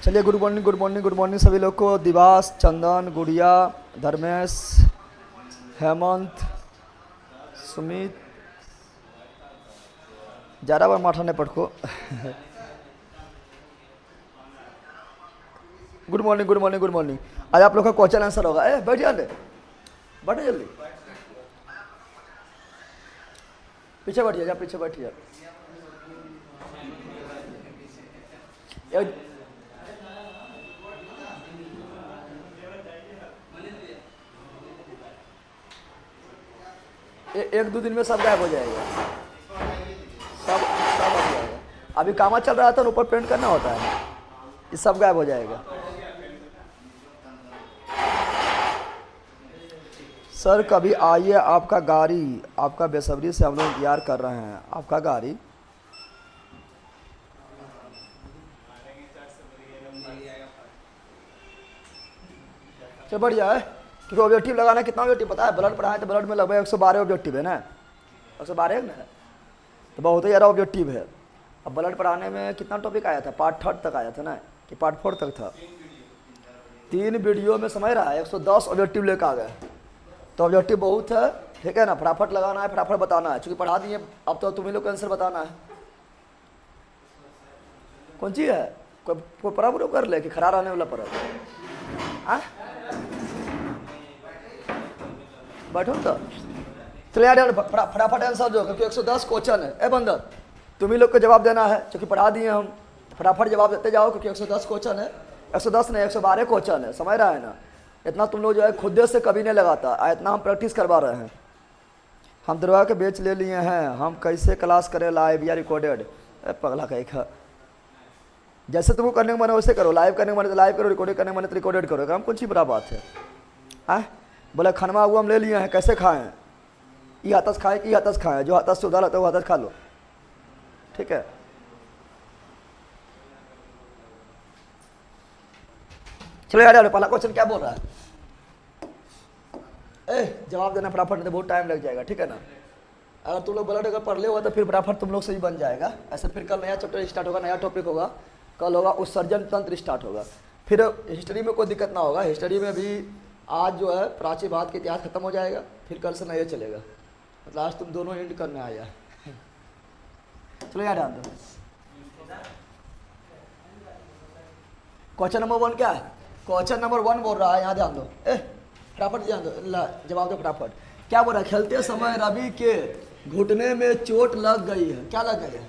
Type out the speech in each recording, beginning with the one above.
चलिए, good morning good morning good morning सभी लोग को। दिवास, चंदन, गुड़िया, धर्मेश, हेमंत, सुमित, ज़्यादा बार माठा नहीं पटको। Good morning good morning good morning. आज आप लोग का क्वेश्चन आंसर होगा। बैठ जाने, बैठे जल्दी, पीछे बैठिए, जा पीछे बैठिए। एक दो दिन में सब गायब हो जाएगा, सब हो जाएगा। अभी काम चल रहा था, ऊपर पेंट करना होता है, ये सब गायब हो जाएगा। सर कभी आइए, आपका गाड़ी, आपका बेसब्री से हम लोग इंतजार कर रहे हैं। आपका गाड़ी चल बढ़िया है, क्योंकि ऑब्जेक्टिव लगाना कितना ऑब्जेक्टिव पता है? ब्लड पढ़ाए तो ब्लड में लगभग 112 ऑब्जेक्टिव है ना, 112 ना, तो बहुत ही ज़्यादा ऑब्जेक्टिव है। अब ब्लड पढ़ाने में कितना टॉपिक आया था? पार्ट 3 तक आया था ना, कि पार्ट 4 तक था? 3 वीडियो में समझ रहा है, 110 ऑब्जेक्टिव लेकर आ गए। तो ऑब्जेक्टिव बहुत है, ठीक है ना। फटाफट लगाना है, फटाफट बताना है, चूँकि पढ़ा दिए, अब तो तुम्हें लोग को आंसर बताना है। कौन चीज़ है? कोई पढ़ा कर ले कि खड़ा रहने वाला पढ़ा? बैठो तो चलो यार, फटाफट आंसर दो, क्योंकि 110 क्वेश्चन है। ए बंदर, तुम्ही लोग को जवाब देना है, क्योंकि पढ़ा दिए हम। फटाफट जवाब देते जाओ, क्योंकि 110 क्वेश्चन है। 110 नहीं, 112 क्वेश्चन है, समझ रहा है ना। इतना तुम लोग जो है खुद से कभी नहीं लगाता, इतना हम प्रैक्टिस करवा रहे हैं। हम दरवाजा के बेच ले लिए हैं, हम कैसे क्लास करें लाइव या रिकॉर्डेड? पगला कहीं खा, जैसे तुमको करने का मन है वैसे करो। लाइव करने का मन है तो लाइव करो, रिकॉर्डिंग करने का मन है तो रिकॉर्डेड करो। हम कौन सी बड़ा बात है? बोले खनवा हुआ हम ले लिए हैं, कैसे खाएं? ये हाथस खाएं कि हाथस खाएं? जो हाथस से उधार होता है वो हाथस खा लो, ठीक है। चलो यार, पहला क्वेश्चन क्या बोल रहा है? जवाब देना फटाफट, नहीं तो बहुत टाइम लग जाएगा, ठीक है ना। अगर तुम लोग ब्लड अगर पढ़ ले हुआ तो फिर फटाफट तुम लोग से ही बन जाएगा। ऐसे फिर कल नया चैप्टर स्टार्ट होगा, नया टॉपिक होगा, कल होगा उत्सर्जन तंत्र स्टार्ट होगा। फिर हिस्ट्री में कोई दिक्कत ना होगा। हिस्ट्री में भी आज जो है प्राचीन भारत का इतिहास खत्म हो जाएगा, फिर कल से नया चलेगा। मतलब आज तुम दोनों एंड करने आया। चलो यार, ध्यान दो। क्वेश्चन नंबर 1 क्या है? क्वेश्चन नंबर 1 बोल रहा है, यहाँ ध्यान दो। फटाफट ध्यान दो, जवाब दो फटाफट। क्या बोल रहा है? खेलते समय रवि के घुटने में चोट लग गई है। क्या लग गई है?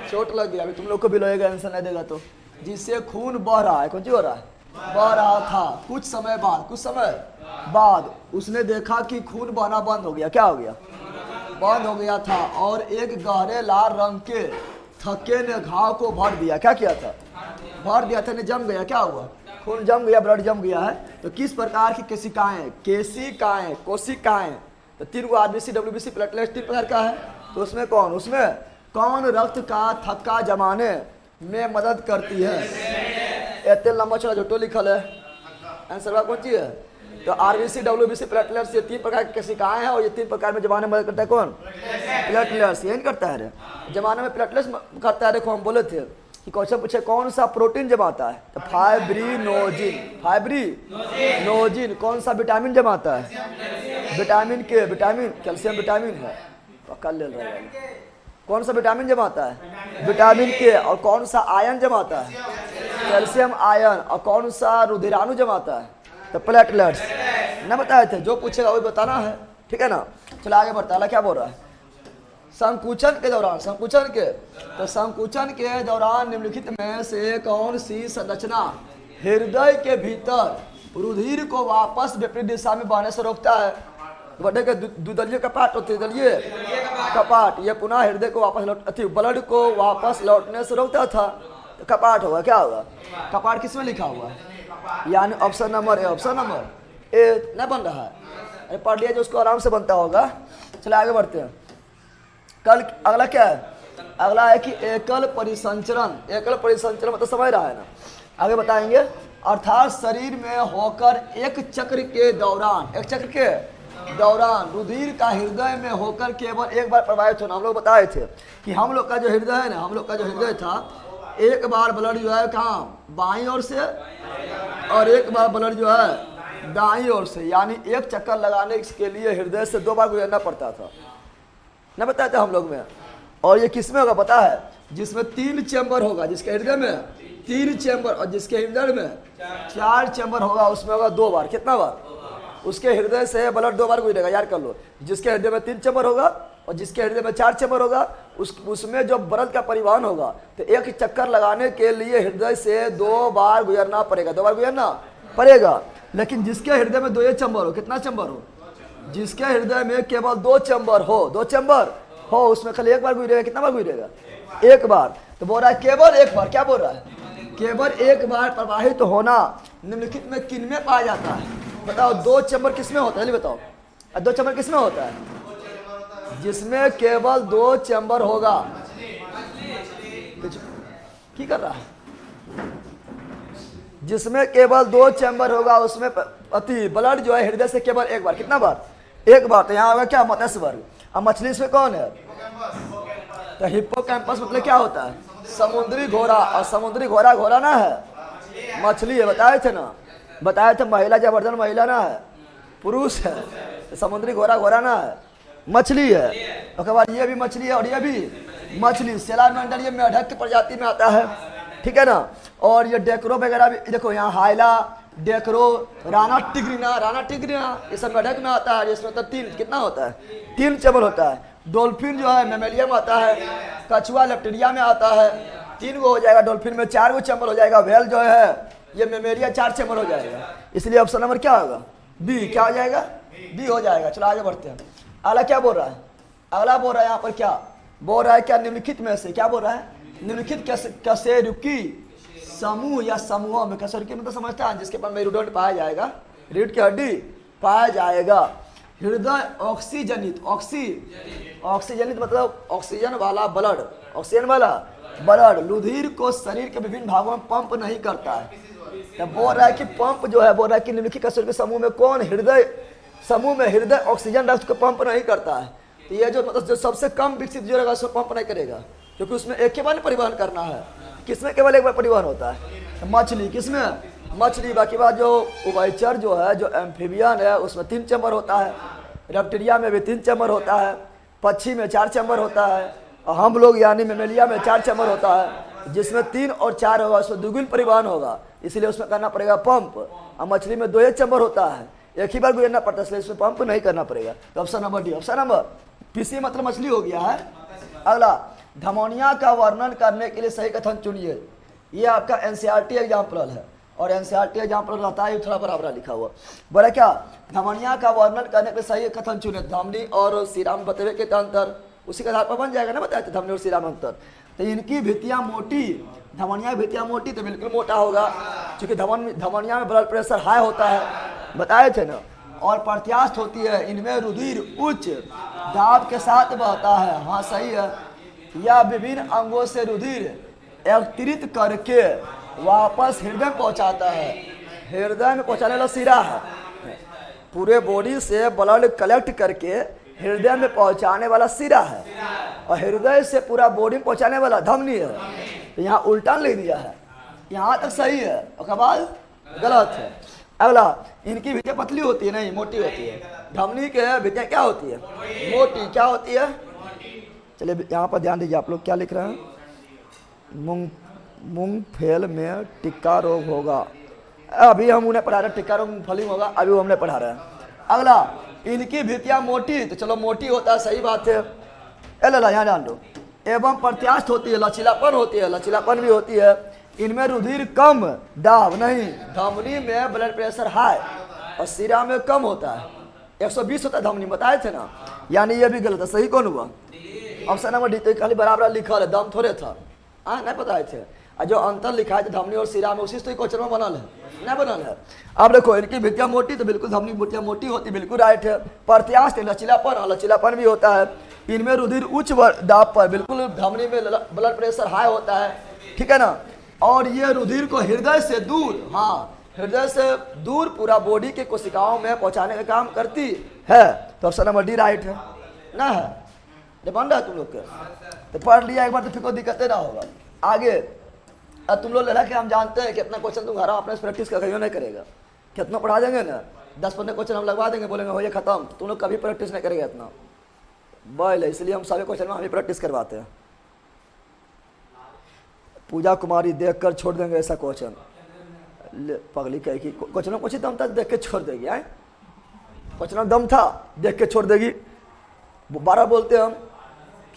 चोट लग गई। अभी तुम लोग को भी लगेगा, आंसर नहीं देगा तो। जिससे खून बह रहा है, कौन सी हो रहा है? बह रहा था। कुछ समय बाद उसने देखा कि खून बहना बंद हो गया। क्या हो गया? बंद हो गया था। और एक गहरे लाल रंग के थक्के ने घाव को भर दिया। क्या किया था? भर दिया था, ने जम गया। क्या हुआ? खून जम गया, ब्लड जम गया है। तो किस प्रकार की केशिकाएं, कोशिकाएं, तो 3 आरबीसी, डब्ल्यूबीसी, प्लेटलेट्स 3 प्रकार का है। तो उसमें कौन रक्त का थक्का जमाने में मदद करती है? तेल लंबा चौड़ा झुट्टो लिखल है, आंसर कौन सी है? तो आरबीसी, डब्ल्यूबीसी, प्लेटलेट्स, ये 3 प्रकार की कोशिकाएं हैं, और ये 3 प्रकार में जमाने में मदद करता है। कौन? प्लेटलेट्स। यही करता है जमाने में, प्लेटलेट्स करता है। देखो हम बोले थे कि क्वेश्चन पूछे कौन सा प्रोटीन जमाता है, तो फाइब्रिनोजिन। कौन सा विटामिन जमाता है? विटामिन के, विटामिन कैल्शियम विटामिन है, पक्का ले रहा है। कौन सा विटामिन जमाता है? विटामिन के। और कौन सा आयन जमाता है? Calcium ion. और कौन सा रुधिराणु जमाता है? तो प्लेटलेट्स। न बताए थे, जो पूछेगा वही बताना है, ठीक है ना। चलो आगे बढ़ता है। क्या बोल रहा है? संकुचन के दौरान निम्नलिखित में से कौन सी संरचना हृदय के भीतर रुधिर को वापस विपरीत दिशा में बहने से रोकता है? बड़े के द्विदलीय कपाट और त्रिदलीय कपाट, ये पुनः हृदय को वापस ब्लड को वापस लौटने से रोकता था। तो कपाट होगा। क्या होगा? कपाट किसमें लिखा हुआ है? यानी ऑप्शन नंबर ए नहीं बन रहा है। अरे पढ़ लिया जो उसको आराम से बनता होगा। चलो आगे बढ़ते हैं। कल अगला क्या है? अगला है कि एकल परिसंचरण मतलब समझ रहा है ना, आगे बताएंगे। अर्थात शरीर में होकर एक चक्र के दौरान रुधिर का हृदय में होकर केवल एक बार प्रवाहित होना। हम लोग बताए थे कि हम लोग का जो हृदय है ना, हम लोग का जो हृदय था एक बार ब्लड जो है कहाँ बाईं ओर से और एक बार ब्लड जो है दाईं ओर से, यानी एक चक्कर लगाने के लिए हृदय से 2 बार गुजरना पड़ता था, ना बताया था हम लोग में। और ये किस में होगा पता है? जिसमें 3 चैम्बर होगा, जिसके हृदय में 3 चैम्बर और जिसके हृदय में 4 चैम्बर होगा, उसमें होगा 2 बार। कितना बार? उसके हृदय से ब्लड 2 बार गुजरेगा, याद कर लो। जिसके हृदय में 3 चैम्बर होगा और जिसके हृदय में 4 चैम्बर होगा, उसमें जो ब्लड का परिवहन होगा, तो एक चक्कर लगाने के लिए हृदय से 2 बार गुजरना पड़ेगा, 2 बार गुजरना पड़ेगा। लेकिन जिसके हृदय में 2 चैम्बर हो, कितना चैम्बर हो? जिसके हृदय में केवल 2 चैम्बर हो, 2 चैम्बर हो, उसमें खाली 1 बार गुजरेगा। कितना बार गुजरेगा? 1 बार। तो बोल रहा है केवल 1 बार। क्या बोल रहा है? केवल 1 बार प्रवाहित होना निम्नलिखित में किन में पाया जाता है? बताओ, 2 चैम्बर किस में होता है? बताओ, 2 चैम्बर किस में होता है? जिसमें केवल 2 चैम्बर होगा। क्या कर रहा है? जिसमें केवल 2 चैम्बर होगा, उसमें अति ब्लड जो है हृदय से केवल 1 बार। कितना बार? 1 बार। तो यहाँ होगा क्या? मत्स्य वर्ग। अब मछली इसमें कौन है? तो हिप्पोकैम्पस मतलब क्या होता है? समुद्री घोड़ा। और समुद्री घोड़ा घोड़ा ना है, मछली है। बताए थे ना, बताए थे महिला जबरदस्त महिला ना है, पुरुष है। तो समुद्री घोड़ा घोड़ा ना है, मछली है। उसके बाद ये भी मछली है और ये भी मछली। सेलामेंडर ये मेढक की प्रजाति में आता है, ठीक है ना। और ये डेकरो वगैरह भी देखो, यहाँ हाइला, डेकरो, राना टिग्रिना ये सब मेढक में आता है। इसमें तो 3 कितना होता है? 3 चैम्बर होता है। डॉल्फिन जो है मेमेलिया में आता है, कछुआ लेप्टेरिया में आता है, 3 गो हो जाएगा। डॉल्फिन में 4 गो चैम्बर हो जाएगा। व्हेल जो है ये मेमेलिया 4 चैम्बर हो जाएगा। इसलिए ऑप्शन नंबर क्या होगा? बी। क्या हो जाएगा? बी हो जाएगा। चलो आगे बढ़ते हैं। अगला क्या बोल रहा है? अगला बोल रहा है यहाँ पर क्या बोल रहा है? क्या निम्नलिखित में से क्या बोल रहा है? निम्नलिखित कशेरुकी समूह या समूहों में, कशेरुकी मतलब समझता है जिसके पास मेरुदंड पाया जाएगा, रीढ़ की हड्डी पाया जाएगा। हृदय ऑक्सीजनित, ऑक्सीजनित मतलब ऑक्सीजन वाला ब्लड, ऑक्सीजन वाला ब्लड रुधिर को शरीर के विभिन्न भागों में पंप नहीं करता है। तो बोल रहा है कि पंप जो है, बोल रहा है कि निम्नलिखित कशेरुकी समूह में कौन हृदय समूह में हृदय ऑक्सीजन रक्त को पंप नहीं करता है। तो ये जो मतलब जो सबसे कम विकसित जो रहेगा उसको पंप नहीं करेगा, क्योंकि उसमें एक ही बार परिवहन करना है। किसमें केवल 1 बार परिवहन होता है? मछली। किसमें? मछली। बाकी बात जो उभयचर जो है, जो एम्फीबियन है, उसमें 3 चैम्बर होता है। रेप्टिलिया में भी 3 चैम्बर होता है। पक्षी में 4 चैम्बर होता है। और हम लोग यानी मेमेलिया में 4 चैम्बर होता है। जिसमें 3 और 4 होगा, उसमें दुगुन परिवहन होगा, इसलिए उसमें करना पड़ेगा पंप। और मछली में 2 चैम्बर होता है, एक ही बार गुजरना पड़ता है, इसलिए इसमें पंप नहीं करना पड़ेगा। तो option number D. Option number PC मतलब मछली हो गया है। अगला, धमनिया का वर्णन करने के लिए सही कथन चुनिए। ये आपका एनसीईआरटी एग्जाम्पल है, और एनसीईआरटी एग्जाम्पल रहता है थोड़ा बराबर लिखा हुआ। बोला क्या? धमनिया का वर्णन करने के लिए सही कथन चुने। धमनी और शिरा में बतेवे के अंतर उसी के आधार पर बन जाएगा ना, बताए थे धमनी और शिरा में अंतर। तो इनकी भित्तियां मोटी, धमनिया की भित्तियां मोटी तो बिल्कुल मोटा होगा, क्योंकि धमनिया में ब्लड प्रेशर हाई होता है, बताए थे ना। और प्रत्यास्थ होती है, इनमें रुधिर उच्च दाब के साथ बहता है। हाँ सही है। या विभिन्न अंगों से रुधिर एकत्रित करके वापस हृदय में पहुंचाता है। हृदय में पहुंचाने वाला शिरा है, पूरे बॉडी से ब्लड कलेक्ट करके हृदय में पहुंचाने वाला शिरा है, और हृदय से पूरा बॉडी में पहुंचाने वाला धमनी है। तो यहाँ उल्टा लिख दिया है, यहाँ तक सही है, उसके बाद गलत है। अगला, इनकी भित्तियाँ पतली होती है, नहीं मोटी होती है। धमनी के भित्तियाँ क्या होती है? मोटी। क्या होती है? चलिए यहाँ पर ध्यान दीजिए, आप लोग क्या लिख रहे हैं? मूंगफेल में टिक्का रोग होगा। अभी हम उन्हें पढ़ा रहे हैं, टिक्का रोग मूंगफली होगा, अभी वो हमने पढ़ा रहे हैं। अगला, इनकी भित्तियाँ मोटी, तो चलो मोटी होता है, सही बात है। ला यहाँ जान लो। एवं प्रत्यास्थ होती है, लचीलापन होती है, लचीलापन भी होती है। इनमें रुधिर कम दाब नहीं, धमनी में ब्लड प्रेशर हाई और शिरा में कम होता है, 120 होता है धमनी, बताए थे ना। यानी ये भी गलत है। सही कौन हुआ? Option number D. तो खाली बराबर लिखा है, दम थोड़े था, हाँ नहीं बताए थे। और जो अंतर लिखा है धमनी और शिरा में, उसी से तो क्वेश्चन में बनल है, नहीं बनल है। अब देखो, इनकी भित्तियाँ मोटी, तो बिल्कुल धमनी भित्तियाँ मोटी होती, बिल्कुल राइट है। प्रत्यास्थ लचीलापन, लचीलापन भी होता है। इनमें रुधिर उच्च दाब पर, बिल्कुल धमनी में ब्लड प्रेशर हाई होता है, ठीक है ना। और ये रुधिर को हृदय से दूर, हाँ हृदय से दूर पूरा बॉडी के कोशिकाओं में पहुंचाने का काम करती है। तो ऑप्शन नंबर डी राइट है ना, है बन रहा है तुम लोग के। तो पढ़ लिया एक बार तो फिर कोई दिक्कत ना होगा। आगे अब तुम लोग लड़ा कि हम जानते हैं कितना क्वेश्चन तुम घर अपने प्रैक्टिस कर नहीं करेगा, कितना पढ़ा देंगे ना 10-15 क्वेश्चन हम लगवा देंगे, बोलेंगे हो ये खत्म, तुम लोग कभी प्रैक्टिस नहीं करेगा इतना बैल है, इसलिए हम सभी क्वेश्चन में हम ही प्रैक्टिस करवाते हैं। पूजा कुमारी देख कर छोड़ देंगे ऐसा क्वेश्चन, पगली कह की क्वेश्चन में कुछ दम था देख के छोड़ देगी, आए क्वेश्चन में दम था देख के छोड़ देगी। 12 बोलते हम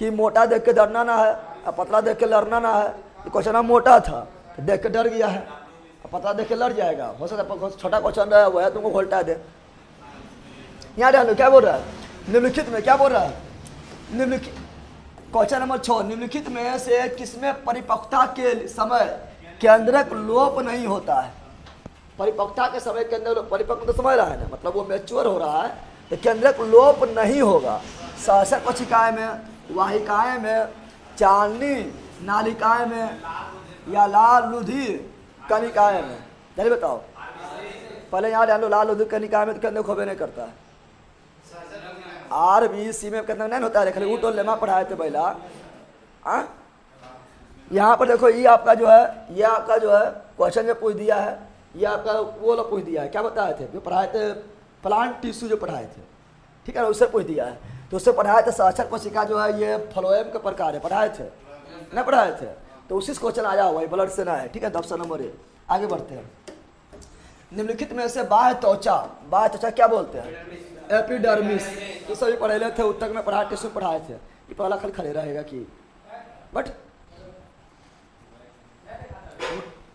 कि मोटा देख के डरना ना है और पतला देख के लड़ना ना है, क्वेश्चन मोटा था तो देख के डर गया है, पतला देख के लड़ जाएगा, हो सकता है छोटा क्वेश्चन रहा है वह है तुमको घोल्टा दे। यहाँ डालो क्या बोल रहा है, निम्नलिखित में क्या बोल रहा है, निम्नलिखित क्वेश्चन नंबर 6, निम्नलिखित में से किसमें परिपक्वता के समय केंद्रक लोप नहीं होता है। परिपक्वता के समय के अंदर परिपक्व तो समझ रहा है ना, मतलब वो मैच्योर हो रहा है तो केंद्रक लोप नहीं होगा। सहस्र कोशिकाएं में, वाहिकाएं में, चालनी नालिकाएं में या लाल लुधी कनिकाएं में, चलिए बताओ पहले यहाँ डालो लाल लुधी कनिकाएं में तो केंद्र खोबे नहीं करता है। RBC में कितना नहीं होता है, खाली ऊट और लेमा पढ़ाए थे पहला। यहाँ पर देखो ये आपका जो है, ये आपका जो है क्वेश्चन में पूछ दिया है, ये आपका वो लोग पूछ दिया है, क्या बताए थे जो पढ़ाए थे प्लांट टिश्यू जो पढ़ाए थे, ठीक है ना, उससे पूछ दिया है। तो उससे पढ़ाए थे सहस्र कोशिका जो है ये फ्लोएम के प्रकार है, पढ़ाए थे नहीं पढ़ाए थे, तो उसी से क्वेश्चन आया हुआ है, ब्लड से ना है, ठीक है। ऑप्शन नंबर 1 आगे बढ़ते हैं। निम्नलिखित में से बाह्य त्वचा क्या बोलते हैं, एपिडर्मिस, ये सभी पढ़े थे, उत्तर में पढ़ाए टिश्यू पढ़ाए थे, ये पहला खल खड़े रहेगा कि बट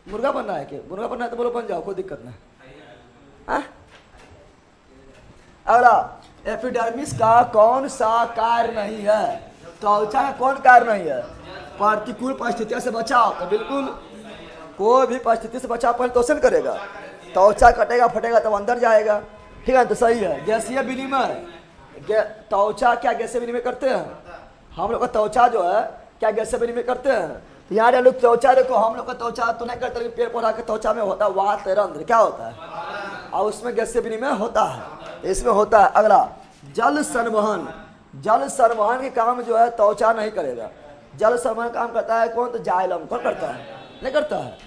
मुर्गा बनना है कि मुर्गा बनना है तो बोलो बन जाओ, कोई दिक्कत नहीं। अगला एपिडर्मिस का कौन सा कार्य नहीं है, त्वचा का कौन कार्य नहीं है, प्रतिकूल परिस्थितियों से बचाव, तो बिल्कुल कोई भी परिस्थिति से बचाव पहले तोषण करेगा, त्वचा कटेगा फटेगा तब अंदर जाएगा, ठीक है तो सही है। गैसीय विनिमय, त्वचा क्या गैसीय विनिमय करते हैं, हम लोग का त्वचा जो है क्या गैसीय विनिमय करते हैं, तो यहाँ लोग त्वचा देखो, हम लोग का त्वचा तो नहीं करते, पेड़ पौधा के त्वचा में होता है वात रंध्र, क्या होता है और उसमें गैसीय विनिमय होता है, इसमें होता है। अगला जल संवहन, जल संवहन के काम जो है त्वचा नहीं करेगा, जल संवहन काम करता है कौन, तो जाइलम, कौन करता है, नहीं करता है।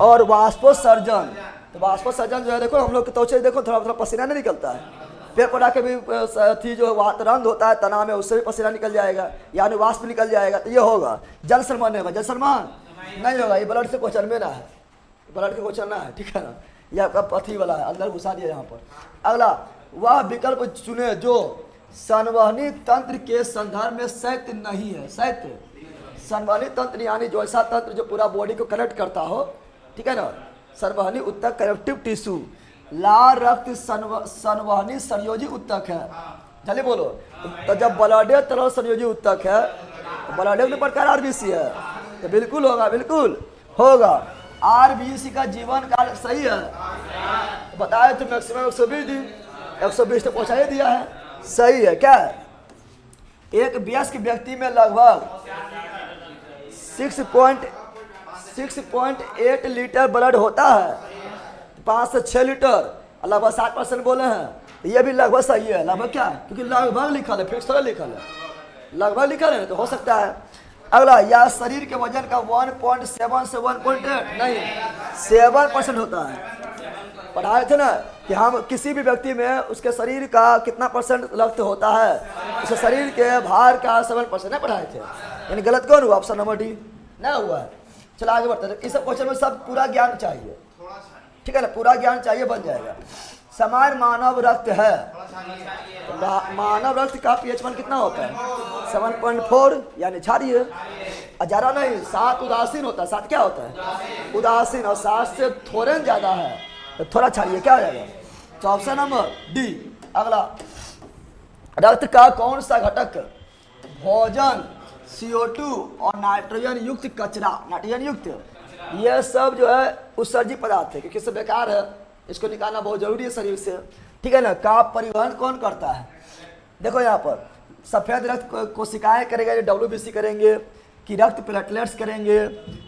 और वाष्पोत्सर्जन, तो वाष्पोत्सर्जन जो है देखो हम लोग के त्वचा देखो थोड़ा थोड़ा पसीना नहीं निकलता है, पेड़ पौधा के भी थी जो वातरंध्र होता है तना में, उससे भी पसीना निकल जाएगा यानी वाष्प निकल जाएगा, तो ये होगा जल संवहन होगा। जल संवहन नहीं होगा, ये ब्लड से क्वेश्चन में ना है, ब्लड के क्वेश्चन ना है, ठीक है ना, ये आपका पथी वाला है, अंदर घुसा दिया यहाँ पर। अगला वह विकल्प चुने जो संवहनी तंत्र के संदर्भ में शैत्य नहीं है, शैत्य संवहनी तंत्र यानी जो ऐसा तंत्र जो पूरा बॉडी को कनेक्ट करता हो, ठीक है ना, संवहनी उत्तक कनेक्टिव टिश्यू, लाल रक्त संवहनी संयोजी उत्तक है, चलिए बोलो। तो जब ब्लडे तरह संयोजी उत्तक है, तो ब्लडे के प्रकार RBC है, तो बिल्कुल होगा, बिल्कुल होगा। RBC का जीवन काल सही है, बताए तो मैक्सिमम 120 दिन, 120 तो पहुंचा ही दिया है, सही है। क्या है, एक वयस्क व्यक्ति में लगभग 6.8 लीटर ब्लड होता है, 5 से 6 लीटर, लगभग 60% बोले हैं, ये भी लगभग सही है। लगभग क्या है, क्योंकि लगभग लिखल है, फिक्स थोड़ा लिखल है, लगभग लिखल है तो हो सकता है। अगला या शरीर के वजन का 1.7 से 1.8 नहीं 7% होता है, पढ़ाए थे ना कि हम किसी भी व्यक्ति में उसके शरीर का कितना % रक्त होता है, उसके शरीर के भार का 7% नहीं पढ़ाए थे, यानी गलत कौन हुआ, ऑप्शन नंबर डी ना हुआ है। चलो आगे बढ़ते हैं, इस सब क्वेश्चन में सब पूरा ज्ञान चाहिए, ठीक है ना, पूरा ज्ञान चाहिए बन जाएगा। समान मानव रक्त है, मानव रक्त का pH कितना होता है 7.4 यानी क्षारीय, ज़्यादा नहीं, 7 उदासीन होता है, 7 क्या होता है उदासीन, और 7 से थोड़े ज़्यादा है तो थोड़ा क्षारीय, क्या हो जाएगा, तो ऑप्शन नंबर डी। अगला रक्त का कौन सा घटक भोजन, CO2 और नाइट्रोजन युक्त कचरा, नाइट्रोजन युक्त, यह सब जो है उत्सर्जी पदार्थ है, क्योंकि इससे बेकार है, इसको निकालना बहुत जरूरी है शरीर से, ठीक है ना। का परिवहन कौन करता है, देखो यहाँ पर सफ़ेद रक्त कोशिकाएं करेगा, WBC करेंगे कि रक्त प्लेटलेट्स करेंगे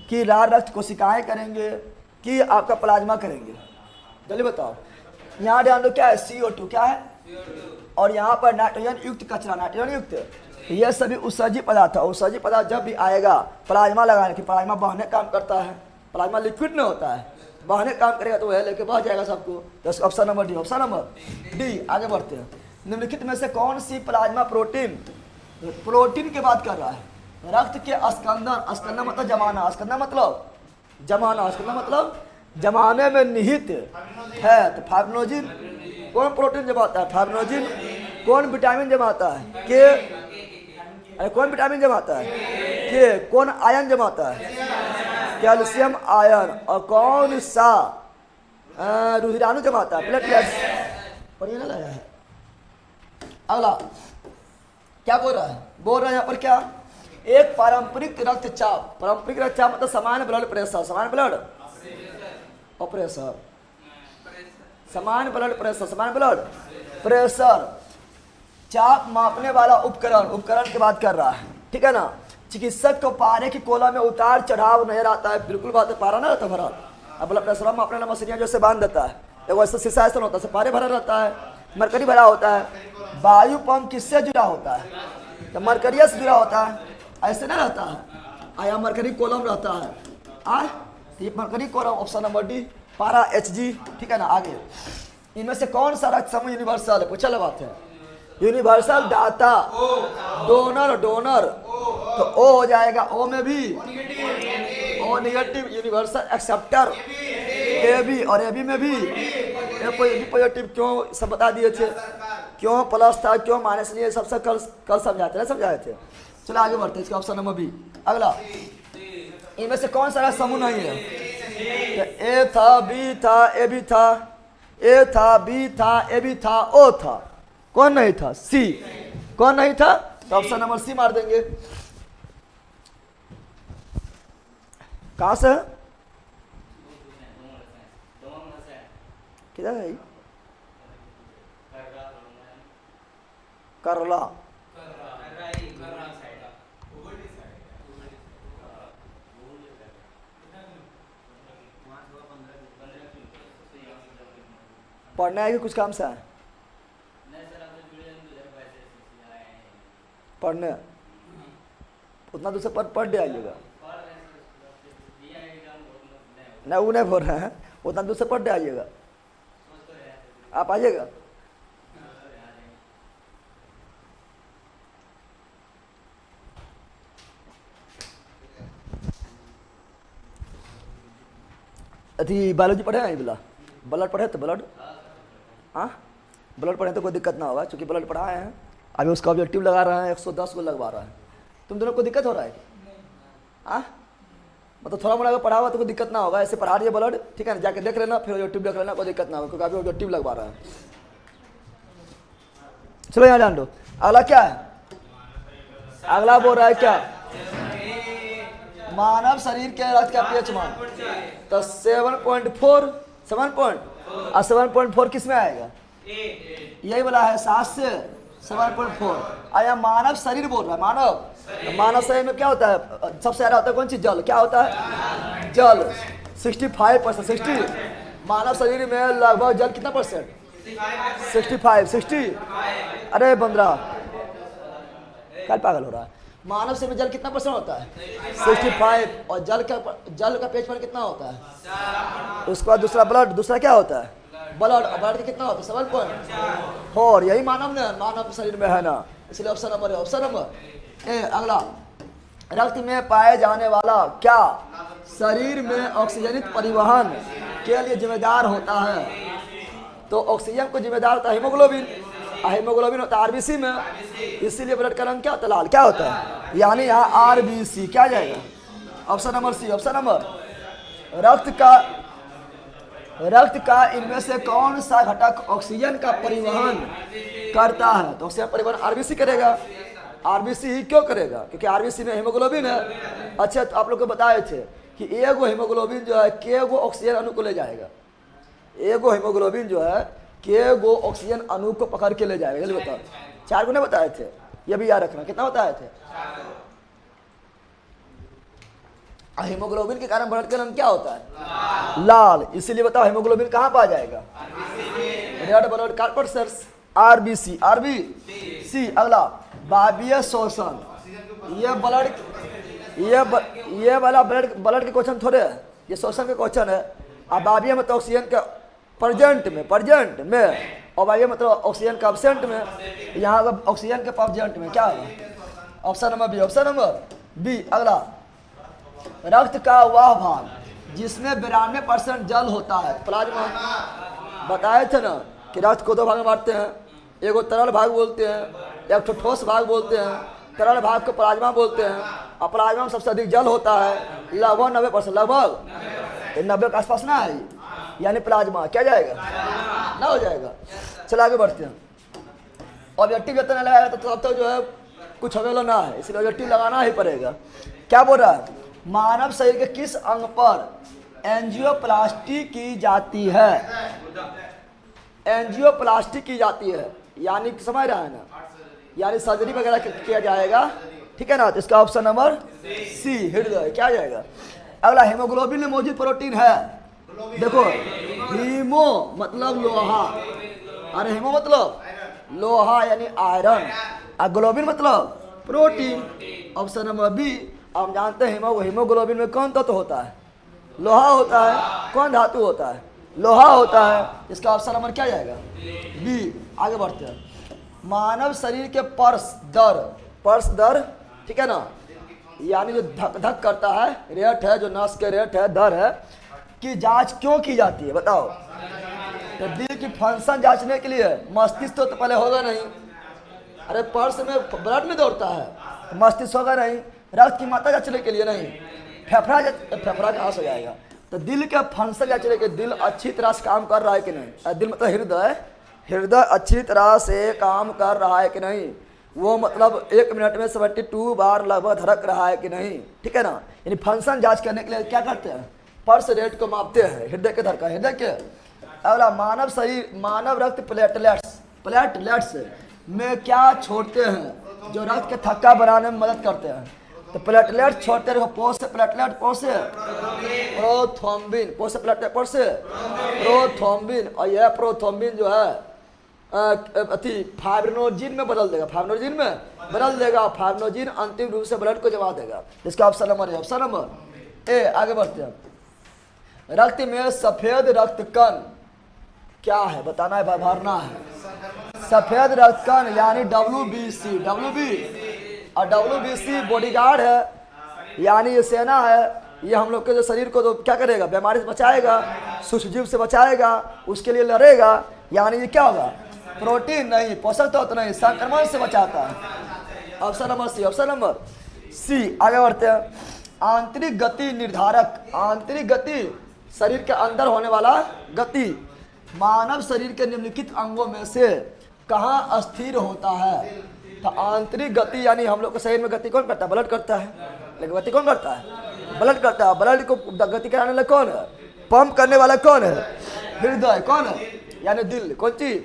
कि लाल रक्त कोशिकाएं करेंगे कि आपका प्लाज्मा करेंगे, जल्दी बताओ। यहाँ ध्यान दो क्या है, CO2 क्या है, और यहाँ पर नाइट्रोजन युक्त कचरा, नाइट्रोजन युक्त, यह सभी उत्सर्जी पदार्थ है। उत्सर्जी पदार्थ जब भी आएगा प्लाज्मा लगाने की, प्लाज्मा बहने काम करता है, प्लाज्मा लिक्विड में होता है, बहने काम करेगा तो वह लेके बह जाएगा सबको। तो option number D, option number D. आगे बढ़ते हैं। निम्नलिखित में से कौन सी प्लाज्मा प्रोटीन, प्रोटीन की बात कर रहा है, रक्त के स्कंदन, स्कंदन मतलब जमाना, स्कंदन मतलब जमाना, स्कंदन मतलब जमाने में निहित है। तो फाइब्रोनोजिन कौन प्रोटीन जमाता है? फाइब्रोनोजिन। कौन विटामिन जमाता है? के। अरे कौन विटामिन जमाता है? के। कौन आयन जमाता है? Calcium ion. और कौन सा रुधिराणु जमाता है? प्लेटलेट्स। और ये ना लाया है। अगला क्या बोल रहा है? बोल रहा है यहाँ पर क्या, एक पारंपरिक रक्तचाप, पारंपरिक रक्तचाप मतलब समान ब्लड प्रेशर, समान ब्लड और प्रेशर, समान ब्लड प्रेशर, समान ब्लड प्रेशर, चाप मापने वाला उपकरण, उपकरण की बात कर रहा है, ठीक है ना। चिकित्सक को पारे की कोला में उतार चढ़ाव नजर आता है, बिल्कुल बात है, पारा ना रहता भरा, अब ब्लड प्रेशर मापने वाला मशीनियां जैसे बांध देता है, एक वैसा शीशा ऐसा होता है, पारे भरा रहता है, मरकरी भरा होता है। वायु पंप किससे जुड़ा होता है? तो मरकरिया से जुड़ा होता है, ऐसे ना रहता है, आया मरकरी कॉलम रहता है, ये mercury column, option number D, पारा Hg, ठीक है ना। आगे इनमें से कौन सा रक्त समूह यूनिवर्सल है? पूछा बात है, यूनिवर्सल दाता, डोनर, डोनर तो ओ हो जाएगा, ओ में भी O negative, universal acceptor A B, और ए बी में भी ए पॉजिटिव, क्यों सब बता दिए थे, क्यों प्लस था, क्यों माइनस नहीं है, सबसे कल समझाते, समझाए थे। चलो आगे बढ़ते हैं, इसका ऑप्शन नंबर बी। अगला, इनमें से कौन सा समूह नहीं है? तो ए था, बी था, ए बी था, ए था, बी था, ए बी था, ओ था, कौन नहीं था? सी। कौन नहीं था? तो ऑप्शन नंबर सी मार देंगे। कहां से किधर है? करला, पढ़ना है कि कुछ काम से है? पढ़ने उतना दूर से पढ़ दे आइएगा, नहीं वो नहीं बोल रहे हैं, उतना दूर से पढ़ दे आइएगा, आप आइएगा। अथी बायोलॉजी पढ़े हैं बोला, ब्लड पढ़े तो ब्लड, हाँ ब्लड पढ़े तो कोई दिक्कत ना होगा, क्योंकि ब्लड पढ़ाए हैं, अभी उसका ऑब्जेक्टिव लगा रहे हैं, 110 को लगवा रहा है। तुम दोनों को दिक्कत हो रहा है? हाँ मतलब थोड़ा मोड़ा अगर पढ़ा हुआ तो कोई दिक्कत ना होगा, ऐसे पढ़ा रही है ब्लड, ठीक है ना, जाके देख लेना, फिर ऑब्जेक्टिव देख लेना, कोई दिक्कत ना होगा, क्योंकि अभी ऑब्जेक्टिव लगवा रहा है। चलो यहाँ जान दो। अगला क्या है? अगला बोल रहा है क्या, मानव शरीर के रक्त का पीएच मान, तो 7.4, 7.4 किस में आएगा? यही बोला है 7 से 7.4। आया मानव शरीर बोल रहा है, मानव, मानव शरीर में क्या होता है? सबसे ज्यादा होता है कौन चीज? जल। क्या होता है? जल 65%, 60। मानव शरीर में लगभग जल कितना परसेंट? 65, 60। अरे बंदरा कल पागल हो रहा है। मानव शरीर में जल कितना परसेंट होता है? 65। और जल का पीएच कितना होता है? उसके बाद दूसरा ब्लड, दूसरा क्या होता है? ब्लड। ब्लड का कितना होता है? 7.4। यही मानव ने, मानव शरीर में है ना, इसलिए ऑप्शन नंबर है, ऑप्शन नंबर ए। अगला, रक्त में पाए जाने वाला क्या शरीर में ऑक्सीजनित परिवहन के लिए जिम्मेदार होता है? तो ऑक्सीजन को जिम्मेदार होता है हीमोग्लोबिन, हीमोग्लोबिन होता है आरबीसी में, इसीलिए ब्लड का रंग क्या होता है? लाल। क्या होता है? यानी यहाँ आरबीसी क्या जाएगा? Option number C, option number. रक्त का इनमें से कौन सा घटक ऑक्सीजन का परिवहन करता है? तो ऑक्सीजन परिवहन आरबीसी करेगा। आरबीसी ही क्यों करेगा? क्योंकि आरबीसी में हीमोग्लोबिन है। अच्छा, तो आप लोग को बताए थे कि एगो हीमोग्लोबिन जो है केगो ऑक्सीजन अणु को ले जाएगा, एगो हीमोग्लोबिन जो है केगो ऑक्सीजन अणु को पकड़ के ले जाएगा। जल्दी बताओ, 4 को नहीं बताए थे? ये भी याद रखना, कितना बताए थे? हीमोग्लोबिन के कारण ब्लड का रंग क्या होता है? लाल। इसीलिए बताओ हीमोग्लोबिन कहाँ पाया जाएगा? Red blood corpuscles, RBC, RBC. अगला, बाह्य शोषण, ये वाला ब्लड के क्वेश्चन थोड़े है, ये शोषण का क्वेश्चन है। अबाविया मतलब ऑक्सीजन का प्रेजेंट में और अबाविया मतलब ऑक्सीजन का एब्सेंट में, यहाँ ऑक्सीजन के प्रेजेंट में क्या है? Option number B. Option number B. अगला, रक्त का वह भाग जिसमें 92% जल होता है, प्लाज्मा। बताए थे ना कि रक्त को दो भाग में बांटते हैं, एगो तरल भाग बोलते हैं, एक तो ठोस भाग बोलते हैं। तरल भाग को प्लाज्मा बोलते हैं और प्लाज्मा में सबसे अधिक जल होता है, लगभग 90%, लगभग 90 के आसपास ना है, यानी प्लाज्मा क्या जाएगा? ना हो जाएगा। चलो आगे बढ़ते हैं। ऑब्जेक्टिव जब तक लगाएगा तो तब तक जो है कुछ अवेलेबल ना है, इसलिए ऑब्जेक्टिव लगाना ही पड़ेगा। क्या बोल रहा है? मानव शरीर के किस अंग पर एंजियोप्लास्टी की जाती है? एंजियोप्लास्टी की जाती है, यानी समझ रहा है ना, यानी सर्जरी वगैरह किया जाएगा, ठीक है ना। तो इसका ऑप्शन नंबर सी, हृदय। क्या जाएगा? अगला, हीमोग्लोबिन में मौजूद प्रोटीन है। देखो, हीमो मतलब लोहा, अरे हीमो मतलब लोहा यानी आयरन, और ग्लोबिन मतलब प्रोटीन। Option number B. हम जानते हैं हीमोग्लोबिन में कौन तत्व होता है? लोहा होता है। कौन धातु होता है? लोहा होता है। इसका ऑप्शन नंबर क्या जाएगा? बी। आगे बढ़ते हैं। मानव शरीर के पर्स दर, ठीक है ना, यानी जो धक धक करता है, रेट है, जो नस के रेट है, दर है, की जांच क्यों की जाती है? बताओ। तो दिल की फंक्शन जांचने के लिए। मस्तिष्क तो पहले होगा नहीं, अरे पर्स में ब्लड में दौड़ता है, मस्तिष्क होगा नहीं। रक्त की मात्रा जांचने के लिए नहीं, फेफड़ा कहाँ से जाएगा? तो दिल के फंक्शन जांचने के, दिल अच्छी तरह से काम कर रहा है कि नहीं। दिल मतलब हृदय अच्छी तरह से काम कर रहा है कि नहीं, वो मतलब 1 मिनट में 72 बार लगभग धड़क रहा है कि नहीं, ठीक है ना। यानी फंक्शन जांच करने के लिए क्या करते हैं? पल्स रेट को मापते हैं, हृदय के धड़कन, हृदय के। अगला, मानव रक्त प्लेटलेट्स में क्या छोड़ते हैं जो रक्त के थक्का बनाने में मदद करते हैं? तो प्लेटलेट छोड़ते रहो, प्रोथ्रोम्बिन, और यह प्रोथ्रोम्बिन जो है फाइब्रिनोजिन में बदल देगा, फाइब्रिनोजिन अंतिम रूप से ब्लड को जमा देगा। इसका ऑप्शन नंबर है, ऑप्शन नंबर ए। आगे बढ़ते हैं। रक्त में सफेद रक्त कण क्या है? बताना है, भरना है। सफेद रक्त कण यानी WBC, और WBC बॉडीगार्ड है, यानी ये सेना है। ये हम लोग के जो शरीर को तो क्या करेगा? बीमारी से बचाएगा, सूक्ष्मजीव से बचाएगा, उसके लिए लड़ेगा। यानी ये क्या होगा? प्रोटीन नहीं, पोषक तत्व नहीं, संक्रमण से बचाता है। Option number C, option number C. आगे बढ़ते हैं। आंतरिक गति निर्धारक, आंतरिक गति शरीर के अंदर होने वाला गति मानव शरीर के निम्नलिखित अंगों में से कहाँ स्थिर होता है? तो आंतरिक गति यानी हम लोग के शरीर में गति कौन करता है? ब्लड करता है। लेकिन गति कौन करता है? ब्लड करता है। ब्लड को गति कराने वाला कौन है? पंप करने वाला कौन है? हृदय। कौन है? यानी दिल। कौन चीज?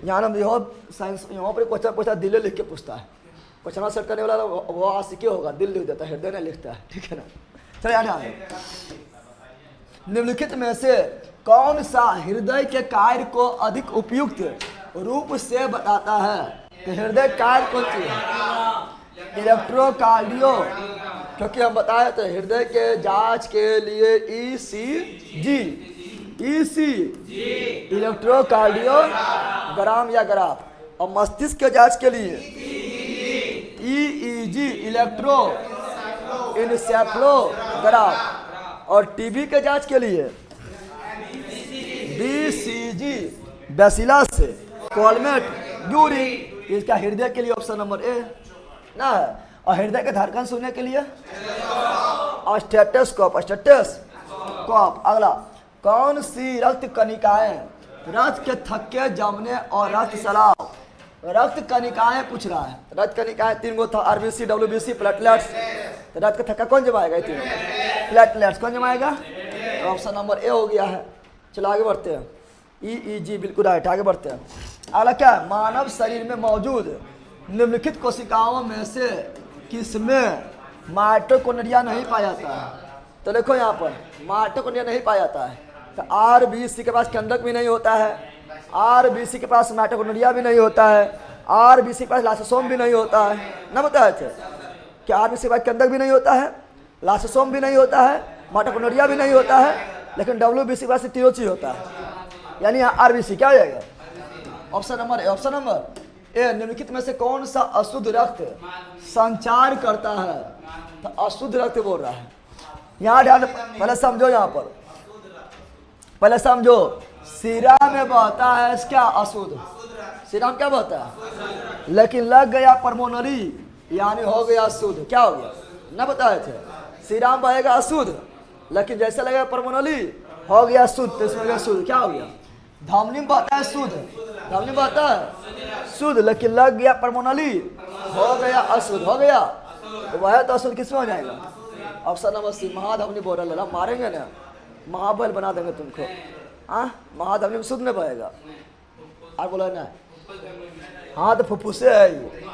यहाँ पर क्वेश्चन पूछता है, दिल लिख के पूछता है। क्वेश्चन सेट करने वाला वो आशिकी होगा, दिल लिख देता है, हृदय नहीं लिखता है, ठीक है ना। चलो यहाँ निम्नलिखित में से कौन सा हृदय के कार्य को अधिक उपयुक्त रूप से बताता है? तो हृदय कार्य कौन सी है? इलेक्ट्रोकार्डियो, क्योंकि हम बताए तो हृदय के जांच के लिए ECG, इलेक्ट्रोकार्डियोग्राम या ग्राफ, और मस्तिष्क के जांच के लिए EEG, इलेक्ट्रो इंसेफ्लोग्राफ, और टीबी के जांच के लिए BCG, बेसिलस कोलमेट यूरिन। इसका हृदय के लिए ऑप्शन नंबर ए ना है। और हृदय के धड़कन सुनने के लिए स्टेथोस्कोप। अगला, कौन सी रक्त कणिकाएं रक्त के थक्के जमने और रक्त स्राव? रक्त कणिकाएं पूछ रहा है। रक्त कणिकाएं 3 गो था, RBC, WBC, प्लेटलेट्स। तो रक्त का थक्का कौन जमाएगा? 3 प्लेटलेट्स। कौन जमाएगा? ऑप्शन नंबर ए हो गया है। चलो आगे बढ़ते हैं। EEG बिल्कुल राइट। आगे बढ़ते हैं। अगला क्या है? मानव शरीर में मौजूद निम्नलिखित कोशिकाओं में से किसमें माइटोकॉन्ड्रिया नहीं पाया जाता है? तो देखो यहाँ पर माइटोकॉन्ड्रिया नहीं पाया जाता है। तो RBC के पास केंद्रक भी नहीं होता है, RBC के पास माइटोकॉन्ड्रिया भी नहीं होता है, RBC के पास लाइसोसोम भी नहीं होता है ना। बताया थे कि RBC के पास केंद्रक भी नहीं होता है, लाइसोसोम भी नहीं होता है, माइटोकॉन्ड्रिया भी नहीं होता है, लेकिन WBC के बाद से तीनों चीज होता है, यानी यहाँ RBC क्या हो जाएगा? Option number A. Option number A, निम्नलिखित में से कौन सा अशुद्ध रक्त संचार करता है? तो अशुद्ध रक्त बोल रहा है। यहाँ ध्यान पहले समझो, यहाँ पर पहले समझो, सीरा में बहता है क्या? अशुद्ध। सीरा में क्या बहता है? लेकिन लग गया परमोनरी, यानी हो गया शुद्ध। क्या हो गया? ना बताए थे, सीरा में बहेगा अशुद्ध, लेकिन जैसे लगेगा परमोनरी हो गया शुद्ध, तो इसमें गया शुद्ध। क्या हो गया? धमनी में बहता है शुद्ध, धमनी में बहता है शुद्ध, लेकिन लग गया परमोनरी हो गया अशुद्ध। हो गया तो वह तो अशुद्ध किसमें हो जाएगा? ऑप्शन नंबर सी, महाधमनी बोल रहा। मारेंगे ना, महाबल बना देंगे तुमको। हाँ, महाधमनी में शुद्ध नहीं बहेगा। और बोला ना, हाँ तो फुफ्फुसे है ये।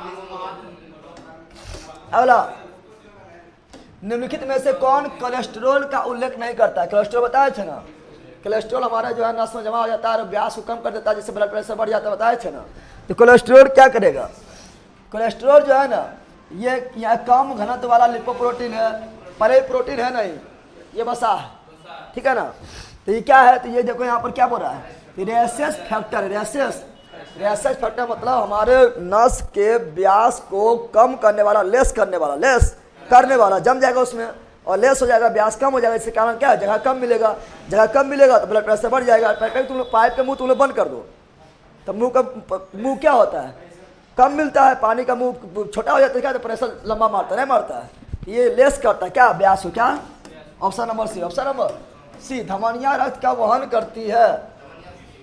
अगला, निम्नलिखित में से कौन कोलेस्ट्रॉल का उल्लेख नहीं करता है? कोलेस्ट्रॉल बताए थे ना, कोलेस्ट्रॉल हमारा जो है नस में जमा हो जाता है और ब्यास को कम कर देता है, जिससे ब्लड प्रेशर बढ़ जाता है, बताए थे ना। तो कोलेस्ट्रॉल क्या करेगा? कोलेस्ट्रॉल जो है ना, ये कम घनत्व वाला लिपोप्रोटीन है, परे प्रोटीन है नहीं, ये बसा है, ठीक है ना। तो ये क्या है? तो ये देखो यहाँ पर क्या बोल रहा है? रेसियस फैक्टर। रेसियस फैक्टर मतलब हमारे नस के व्यास को कम करने वाला, लेस करने वाला जम जाएगा उसमें और लेस हो जाएगा, व्यास कम हो जाएगा। इसके कारण क्या है? जगह कम मिलेगा, जगह कम मिलेगा तो ब्लड प्रेशर बढ़ जाएगा। तुम लोग पाइप का मुंह तुम लोग बंद कर दो, तो मुंह क्या होता है? कम मिलता है, पानी का मुंह छोटा हो जाता है, क्या तो प्रेशर लंबा मारता नहीं मारता है, ये लेस करता है क्या? व्यास को। क्या? Option number C. Option number C, धमनियाँ रक्त का वहन करती है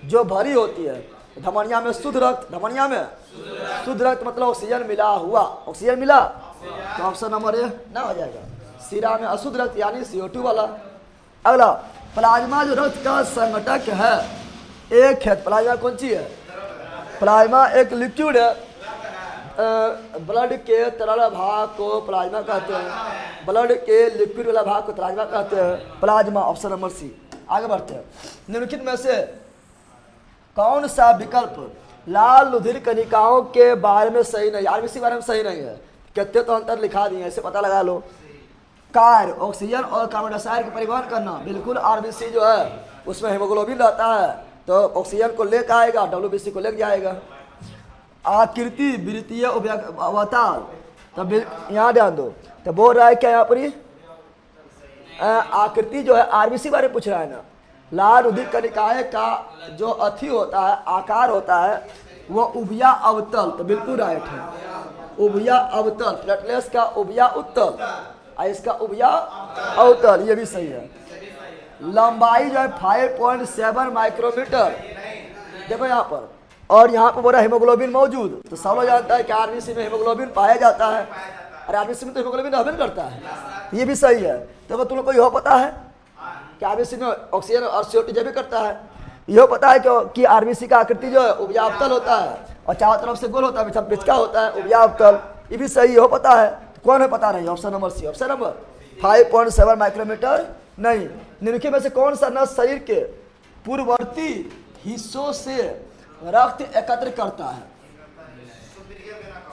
जो भरी होती है। धमनिया में शुद्ध रक्त, धमनिया में शुद्ध रक्त मतलब ऑक्सीजन मिला हुआ, ऑक्सीजन मिला, तो ऑप्शन नंबर ए ना हो जाएगा। सीरा में अशुद्ध रक्त यानी CO2 वाला। अगला, प्लाज्मा जो रक्त का संघटक है, एक है। प्लाज्मा कौन सी है? प्लाज्मा एक लिक्विड है, ब्लड के तरल भाग को प्लाज्मा कहते हैं, ब्लड के लिक्विड वाला भाग को प्लाज्मा कहते हैं, प्लाज्मा। Option number C. आगे बढ़ते हैं, निम्नलिखित में से कौन सा विकल्प लाल रुधिर कणिकाओं के बारे में सही नहीं? RBC के बारे में सही नहीं है। कितने तो अंतर लिखा दिए, ऐसे पता लगा लो। कार्य ऑक्सीजन और कार्बन डाइऑक्साइड का परिवहन करना, बिल्कुल RBC जो है उसमें हेमोग्लोबिन रहता है, तो ऑक्सीजन को लेकर आएगा, WBC को लेकर जाएगा। आकृति वृत्तीय अवताल, तब यहाँ ध्यान दो, तो बोल रहा है क्या यहाँ पर? आकृति जो है RBC बारे में पूछ रहा है ना। लाल रुधिर कणिकाएं का जो अथी होता है, आकार होता है, वो उभया अवतल, तो बिल्कुल राइट है। उभया अवतल, प्लेटलेट्स का उभया उत्तल, इसका उभया अवतल, ये भी सही है। लंबाई जो है 5.7 माइक्रोमीटर, देखो यहाँ पर, और यहाँ पर बोला हेमोग्लोबिन मौजूद, तो सब लोग जानता है कि RBC में हेमोग्लोबिन पाया जाता है, और RBC में तो हेमोग्लोबिन रहबे करता है, ये भी सही है। तो तुम लोग को यह पता है कि RBC में ऑक्सीजन और CO2 जब भी करता है, यह पता है कि RBC का आकृति जो है उभया अवतल होता है और चारों तरफ से गोल होता है, पिचका होता है, उभया अवतल, ये भी सही हो पता है। तो कौन है पता नहीं? Option number C. Option number 5.7 micrometre नहीं। निम्नलिखित में से कौन सा नस शरीर के पूर्ववर्ती हिस्सों से रक्त एकत्र करता है?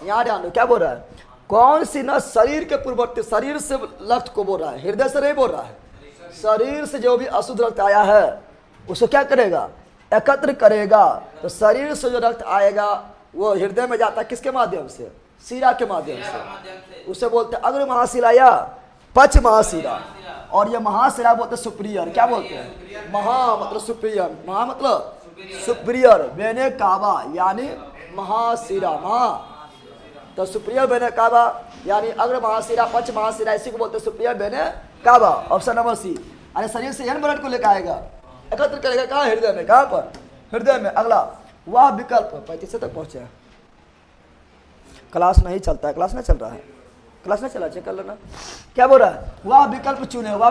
यहाँ ध्यान दो, क्या बोल रहा है? कौन सी नस शरीर के पूर्ववर्ती, शरीर से रक्त को बोल रहा है, हृदय से नहीं बोल रहा है। शरीर से जो भी अशुद्ध रक्त आया है उसको क्या करेगा? एकत्र करेगा। तो शरीर से जो रक्त आएगा वो हृदय में जाता है, किसके माध्यम से? शिरा के माध्यम से। उसे बोलते हैं अग्र महाशिरा या पच महाशिरा, और ये महाशिरा बोलते हैं सुपीरियर। क्या बोलते हैं? महा मतलब सुपीरियर, महा मतलब सुपीरियर, बेने काबा यानी महाशिरा, महा तो सुपीरियर बेने काबा यानी अग्र महाशिरा, पच महाशिरा, इसी को बोलते हैं सुपीरियर बेने काबा। ऑप्शन नंबर सी। अरे शरीर से यह ब्लड को लेकर आएगा, एकत्र करेगा कहाँ? हृदय में। कहाँ पर? हृदय में। अगला, वह विकल्प 35 तक पहुंचे। क्लास नहीं चलता है, क्लास नहीं चल रहा है, क्लास नहीं चला, चेक कर लेना। क्या बोल रहा है? वह विकल्प चुने, वह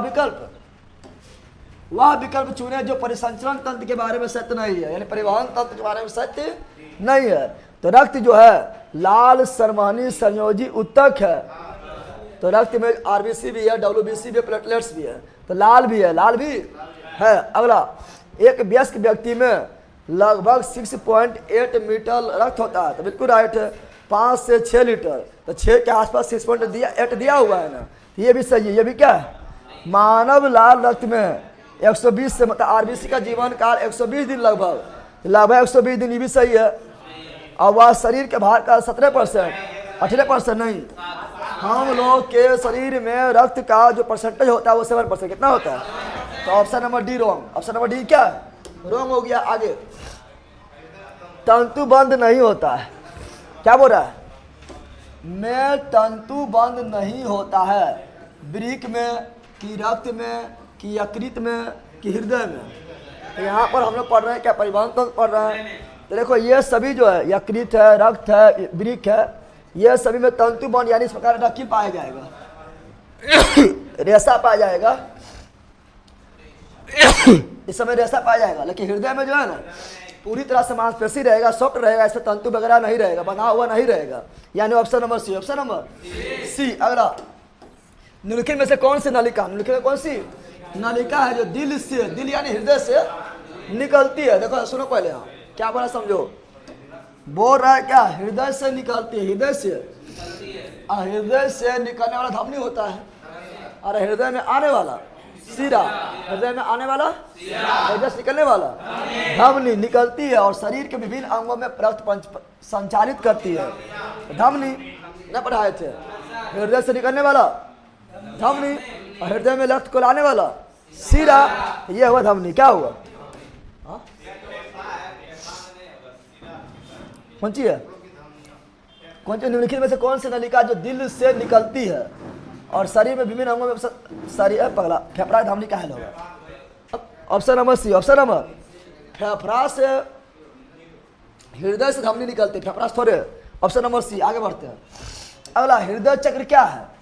विकल्प चुने जो परिसंचरण तंत्र के बारे में सत्य नहीं है, यानी परिवहन तंत्र के बारे में सत्य नहीं है। तो रक्त जो है लाल सरमनी संयोजी उत्तक है, तो रक्त में RBC भी है, WBC भी, प्लेटलेट्स भी है, तो लाल भी है, लाल भी है। अगला, एक वयस्क व्यक्ति में लगभग 6.8 मीटर रक्त होता है, तो बिल्कुल राइट है। 5 से 6 लीटर, तो 6 के आसपास 6.8 दिया हुआ है ना, ये भी सही है। ये भी क्या है? मानव लाल रक्त में 120 से मतलब आरबीसी का जीवन काल 120 दिन लगभग 120 दिन, ये भी सही है। और वह शरीर के भार का 17%, 18% नहीं, हम लोग के शरीर में रक्त का जो परसेंटेज होता है वो 7%। कितना होता है? तो option number D wrong. Option number D क्या रॉन्ग हो गया। आगे, तंतु बंद नहीं होता है। क्या बोल रहा है? में तंतु बंद नहीं होता है, वृक्क में कि रक्त में कि यकृत में कि हृदय में। तो यहाँ पर हम लोग पढ़ रहे हैं क्या? परिवहन तंत्र पढ़ रहे हैं। तो देखो ये सभी जो है, यकृत है, रक्त है, वृक्क है, ये सभी में तंतु बंद यानी इस प्रकार रक्की पाया जाएगा, रेशा पाया जाएगा, इस समय रेशा पाया जाएगा। लेकिन हृदय में जो है ना पूरी तरह से मांसपेशी रहेगा, सॉफ्ट रहेगा, इसमें तंतु वगैरह नहीं रहेगा, बना हुआ नहीं रहेगा। यानी option number C. Option number C. अगला, निम्नलिखित में से कौन सी नलिका, निम्नलिखित में कौन सी नलिका है जो दिल से, दिल यानी हृदय से निकलती है? देखो सुनो पहले, यहाँ क्या बोला समझो। बोल रहा है क्या? हृदय से निकलती है, हृदय से। हृदय से निकलने वाला धमनी होता है, और हृदय में आने वाला सीरा, हृदय में आने वाला, हृदय से निकलने वाला धमनी निकलती है और शरीर के विभिन्न अंगों में रक्त संचालित करती है। धमनी न पढ़ाए थे, हृदय से निकलने वाला धमनी और हृदय में रक्त को लाने वाला सीरा, ये हुआ धमनी। क्या हुआ? कौन सी है? कौन सी निम्नलिखित में से कौन सी नलिका जो दिल से निकलती है और शरीर में विभिन्न अंगों में शरीर पगला फेफड़ा धमनी का हल होगा? Option number C. Option number, फेफड़ा से हृदय से धमनी निकलती, फेफड़ा से थोड़े। Option number C. आगे बढ़ते हैं। अगला, हृदय चक्र क्या है?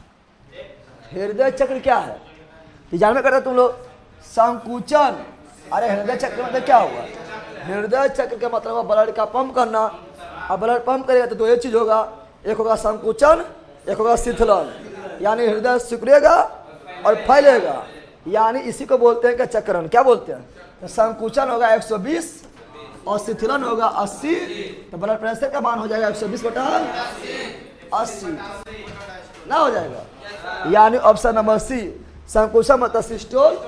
हृदय चक्र क्या है? तो जानवे करते तुम लोग संकुचन। अरे हृदय चक्र मतलब क्या हुआ? हृदय चक्र का मतलब ब्लड का पंप करना। अब ब्लड पंप करेगा तो दो चीज होगा, एक होगा संकुचन, एक होगा शिथिलन। यानी हृदय सिकुड़ेगा और फैलेगा, यानी इसी को बोलते हैं कि चक्रण। क्या बोलते हैं? तो संकुचन होगा 120 और शिथिलन होगा 80, तो ब्लड प्रेशर का मान हो जाएगा 120/80 ना हो जाएगा। यानी ऑप्शन नंबर सी, संकुचन मतलब सिस्टोल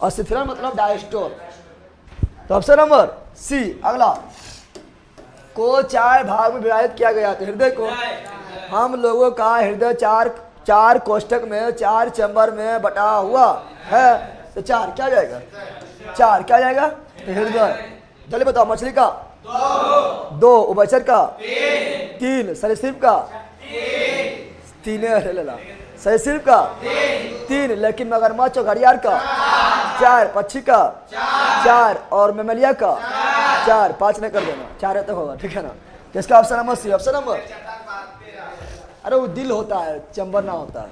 और शिथिलन मतलब डायस्टोल। तो ऑप्शन नंबर सी। अगला, को 4 भाग में विभाजित किया गया था। हृदय को हम लोगों का हृदय चार कोष्ठक में, 4 चैम्बर में बटा हुआ है। तो 4 क्या जाएगा? 4 क्या जाएगा? तो हृदय। जल्दी बताओ। मछली का 2, उभयचर का 3, सरीसृप का 3, सरीसृप का 3, लेकिन मगरमच्छ और घड़ियाल का 4, पक्षी का 4 और मेमलिया का 4, 5 नहीं कर देना, 4 तक होगा, ठीक है ना? इसका option number C. Option number, अरे वो दिल होता है, चैम्बर ना होता है।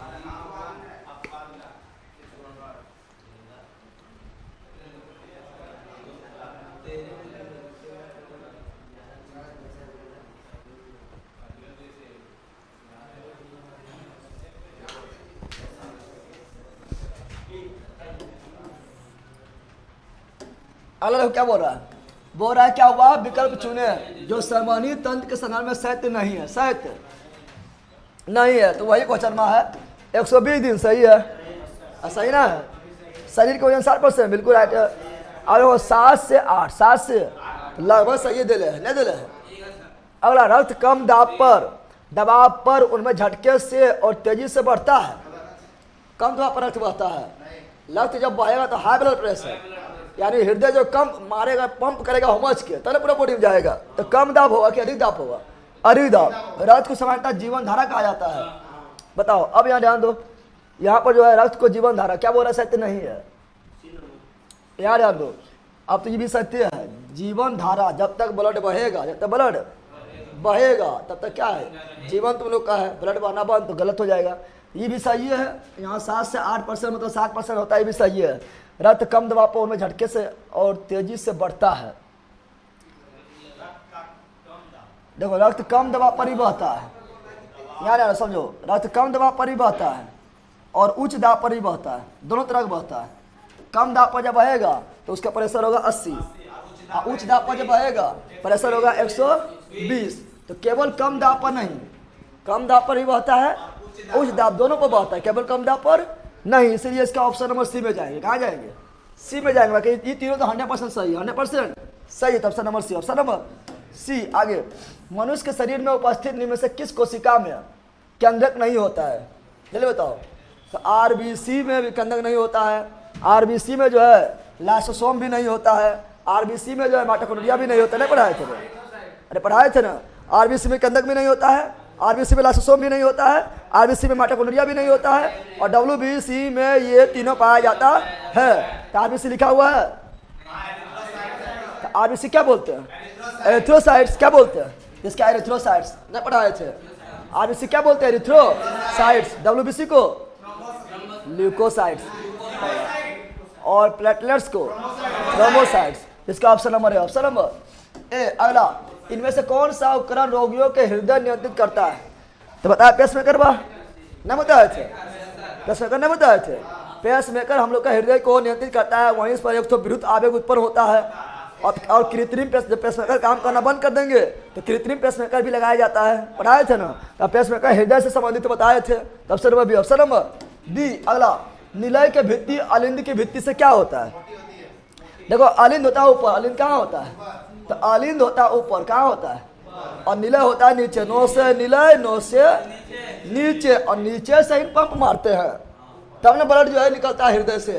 अगला क्या बोल रहा है? बोल रहा है क्या हुआ? विकल्प चुने जो सर्वानी तंत्र के संदर्भ में शैत्य नहीं है। शैत्य नहीं है तो वही क्वेश्चन है। 120 दिन सही है, सही ना है? शरीर के वजन 60%, बिल्कुल राइट है। और वो 7 से 8, 7 से लगभग सही दे ले, नहीं दे ले। अगला, रक्त कम दबाव पर उनमें झटके से और तेजी से बढ़ता है। कम दबाव पर रक्त बढ़ता है। रक्त जब बढ़ेगा तो हाई ब्लड प्रेशर, यानी हृदय जो कम मारेगा, पंप करेगा होमच के, तब पूरा बॉडी में जाएगा। तो कम दाब होगा कि अधिक दाब होगा? अधिक दाब। रक्त को सामान्यतः जीवन धारा कहा जाता है। बताओ, अब यहाँ ध्यान दो, यहाँ पर जो है रक्त को जीवन धारा, क्या बोल रहा है? सत्य नहीं है। यहाँ ध्यान दो, अब तो ये भी सत्य है। जीवन धारा, जब तक ब्लड बहेगा, जब तक ब्लड बहेगा तब तक क्या है? जीवन तुम लोग का है। ब्लड बहना बंद तो गलत हो जाएगा। ये भी सही है। यहाँ 7 से 8% मतलब 60% होता है, ये भी सही है। रक्त कम दबाव पर उनमें झटके से और तेजी से बढ़ता है। देखो, रक्त कम दबाव पर ही बहता है। यार समझो, रक्त कम दबाव पर ही बहता है और उच्च दाब पर ही बहता है, दोनों तरह बहता है। कम दाब पर जब बहेगा तो उसका प्रेशर होगा 80 और उच्च दाब पर जब बहेगा प्रेशर होगा 120। तो केवल कम दाब पर नहीं, कम दाब पर ही बहता है, उच्च दाब दोनों पर बहता है। केवल कम दाब पर नहीं, इसलिए इसका ऑप्शन नंबर सी में जाएंगे। कहाँ जाएंगे? सी में जाएंगे। बाकी ये तीनों तो 100% सही, 100% सही है। तो option number C, option number C. आगे, मनुष्य के शरीर में उपस्थित निम्न में से किस कोशिका में केंद्रक नहीं होता है? जल्दी बताओ। तो आरबीसी में भी केंद्रक नहीं होता है, आरबीसी में जो है लाइसोसोम भी नहीं होता है, आरबीसी में जो है माइटोकॉन्ड्रिया भी नहीं होता है। नहीं पढ़ाए थे? अरे पढ़ाए थे ना। आरबीसी में केंद्रक भी नहीं होता है, आरबीसी में लाइसोसोम भी नहीं होता है, आरबीसी में माइटोकॉन्ड्रिया भी नहीं होता है, और डब्ल्यूबीसी में ये तीनों पाया जाता है। तो आरबीसी लिखा हुआ है। तो आरबीसी क्या बोलते हैं? एरिथ्रोसाइट्स। क्या बोलते हैं इसका? एरिथ्रोसाइट्स। नहीं पढ़ाए थे? आरबीसी क्या बोलते हैं? एरिथ्रोसाइट्स। डब्ल्यूबीसी को ल्यूकोसाइट्स, और प्लेटलेट्स को थ्रोम्बोसाइट्स। इसका ऑप्शन नंबर है, ऑप्शन नंबर ए। अगला, इनमें से कौन सा उपकरण रोगियों के हृदय नियंत्रित करता है? तो बताया पेसमेकर। नहीं बताए थे? पेसमेकर नहीं बताए थे? पेसमेकर हम लोग का हृदय को नियंत्रित करता है। वहीं पर एक तो विद्युत आवेग उत्पन्न होता है, और कृत्रिम पेसमेकर काम करना बंद कर देंगे तो कृत्रिम पेसमेकर भी लगाया जाता है। पढ़ाए थे ना? पेसमेकर हृदय से संबंधित बताए थे। Option number B, option number D. अगला, निलय के भित्ति अलिंद की भित्ति से क्या होता है? देखो, अलिंद होता है ऊपर, अलिंद कहाँ होता है? तो अलिंद होता है ऊपर, कहाँ होता है? और निलय होता है नीचे। नो से निलय, नो से नीचे, और नीचे से ही पंप मारते हैं तब ना ब्लड जो है निकलता है हृदय से।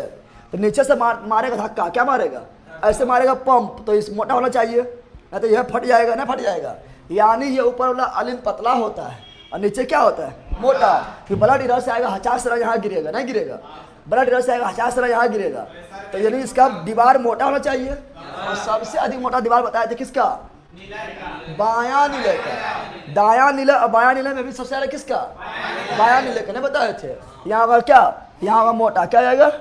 तो नीचे से मारेगा धक्का, क्या मारेगा? ऐसे मारेगा पंप। तो इस मोटा होना चाहिए, नहीं तो यह फट जाएगा। ना फट जाएगा, यानी ये ऊपर वाला अलिंद पतला होता है और नीचे क्या होता है? मोटा। फिर ब्लड इधर से आएगा, 50 तरह यहाँ गिरेगा, नहीं गिरेगा? ब्लड इधर से आएगा, 50 तरह यहाँ गिरेगा। तो यानी इसका दीवार मोटा होना चाहिए। और सबसे अधिक मोटा दीवार बताए थे किसका? बायां निलय का। दायां निलय और बायां निलय में भी सबसे ज्यादा किसका? बायां निलय का। नहीं बताए थे? यहाँ पर क्या? यहाँ पर मोटा। क्या आएगा?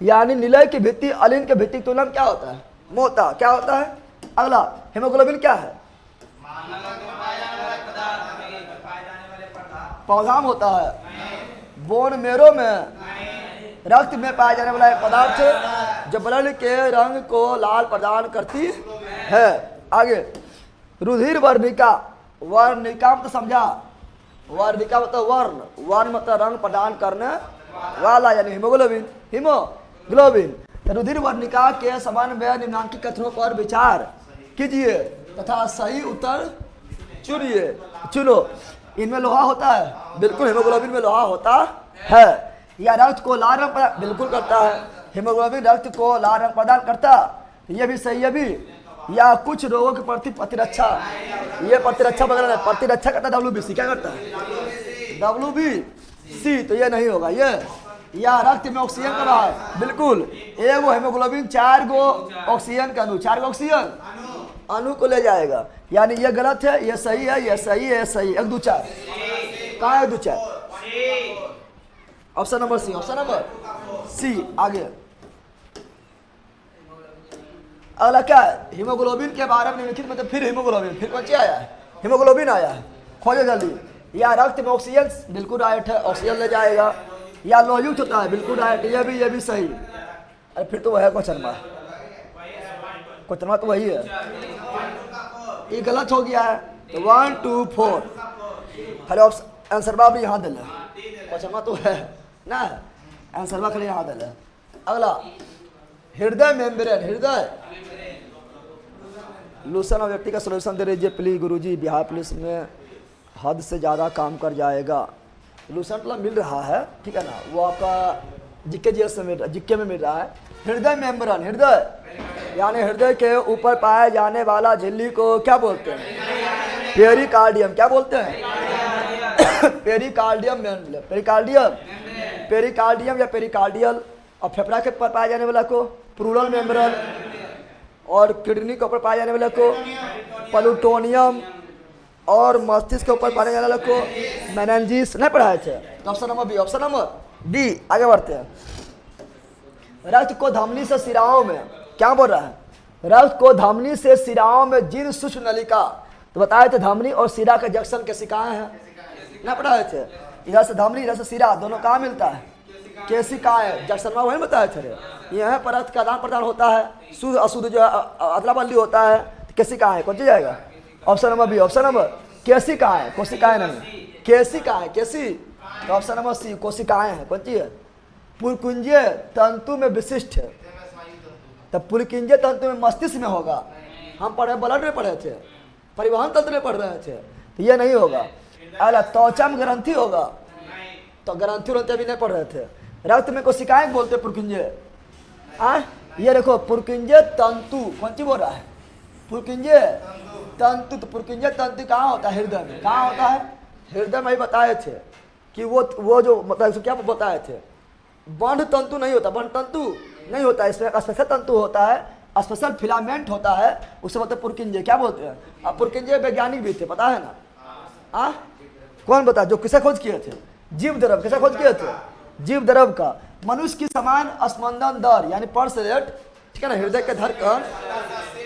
यानी निलय की भित्ति अलिंद के भित्ति की तुलना में क्या होता है? मोटा। क्या होता है? अगला, हेमोग्लोबिन क्या है? पौधा में होता है। बोन मेरो में, रक्त में पाया जाने वाला एक पदार्थ जो ब्लड के रंग को लाल प्रदान करती है। आगे, रुधिर वर्णिका। वर्णिका मतलब समझा? वर्णिका मतलब वर्ण, वर्ण मतलब रंग प्रदान करने वाला, यानी हीमोग्लोबिन। हीमोग्लोबिन। रुधिर वर्णिका के संबंध में निम्नलिखित कथनों पर विचार कीजिए तथा सही उत्तर चुनिए। चुनो। इनमें लोहा होता है? बिल्कुल, हीमोग्लोबिन में लोहा होता है। या रक्त को लाल रंग बिल्कुल करता है। हीमोग्लोबिन रक्त को लाल रंग प्रदान करता, ये भी सही है भी। या कुछ रोगों के प्रति प्रतिरक्षा, ये प्रतिरक्षा वगैरह प्रतिरक्षा करता है। डब्ल्यूबीसी क्या करता है? डब्ल्यूबीसी। तो ये नहीं होगा ये। या रक्त में ऑक्सीजन का रहा है? बिल्कुल। एक वो हीमोग्लोबिन 4 गो ऑक्सीजन का अणु, 4 गो ऑक्सीजन अणु को ले जाएगा। यानी ये गलत है, ये सही है, ये सही है, सही। 1 2 4 कहाँ है? 2 4 option number C, option number C. आगे, अगला क्या है? हीमोग्लोबिन के बारे में निम्नलिखित मतलब फिर हीमोग्लोबिन, फिर कौन सी आया है? हीमोग्लोबिन आया है। खोजो जल्दी। या रक्त में ऑक्सीजन, बिल्कुल राइट है, ऑक्सीजन ले जाएगा। या लोहयुक्त होता है, बिल्कुल राइट, ये भी सही। अरे फिर तो वह है क्वेश्चन, क्वेश्चन तो वही है। ये गलत हो गया है। तो 1 2 4 खाली आंसर बाब यहाँ दिल है, क्वेश्चन तो है ना, आंसर बा खाली यहाँ दिल है। अगला, हृदय मेम्ब्रेन। हृदय लूसन और व्यक्ति का सोल्यूशन दे दीजिए प्लीज गुरुजी। बिहार पुलिस में हद से ज़्यादा काम कर जाएगा। लूसन मतलब मिल रहा है, ठीक है ना, वो आपका जिक्के जेल से मिल रहा है, जिक्के में मिल रहा है। हृदय मेम्ब्रेन, हृदय यानी हृदय के ऊपर पाए जाने वाला झिल्ली को क्या बोलते हैं? पेरिकार्डियम। क्या बोलते हैं? पेरिकार्डियम। पेरिकार्डियम, पेरिकार्डियम या पेरिकार्डियल। और फेफड़ा के ऊपर पाए जाने वाला को प्लूरल मेम्ब्रेन, और किडनी के ऊपर पाए जाने वाला को प्लूटोनियम, और मस्तिष्क के ऊपर पाए जाने वाला को मेनिंजिस। नहीं पढ़ाए थे? Option number B, option number B. आगे बढ़ते हैं। रक्त को धमनी से सिराओं में, क्या बोल रहा है? रक्त को धमनी से सिराओं में जिन सूक्ष्म नलिका, तो बताए थे धमनी और सिरा के जंक्शन केशिकाएं हैं। नहीं पढ़ाए थे? इधर से धमनी, इधर से सिरा, दोनों कहाँ मिलता है? केशिकाएं जंक्शन में, वही बताए थे। यह पर रक्त का आदान प्रदान होता है, शुद्ध अशुद्ध जो है अदला बदली होता है। तो केशिकाएं कौन सी जाएगा? Option number B, option number केशिकाएं, कोशिकाएं नहीं, केशिकाएं, केसी। तो ऑप्शन नंबर सी, कोशिकाएं है। कौन सी है? पुरकुंजे तंतु में विशिष्ट है, तब पुरकुंजे तंतु में मस्तिष्क में होगा। हम पढ़े ब्लड में पढ़े थे, परिवहन तंत्र में पढ़ रहे थे, तो ये नहीं होगा। अगला त्वचा में ग्रंथि होगा, तो ग्रंथि ग्रंथि अभी नहीं पढ़ रहे थे। रक्त में कोशिकाएं बोलते पुरकुंजे। ये देखो पुरकुंजे तंतु, कौन सी बोल रहा है? पुरकुंजे तंतु। तो पुरकुंजे तंतु कहाँ होता है? हृदय में। कहाँ होता है? हृदय में ही बताए थे कि वो जो मतलब क्या बताए थे, बंध तंतु नहीं होता, बंध तंतु नहीं होता, इसमें स्पेशल तंतु होता है, स्पेशल फिलामेंट होता है, उसे बोलते हैं पुरकुंजे। क्या बोलते हैं? अब पुरकुंजे वैज्ञानिक भी थे, पता है ना? कौन बता, जो किसे खोज किए थे? जीव द्रव। किसे खोज किए थे? जीव द्रव का। मनुष्य की समान स्पंदन दर यानी पल्स रेट, ठीक है ना, हृदय के धड़कन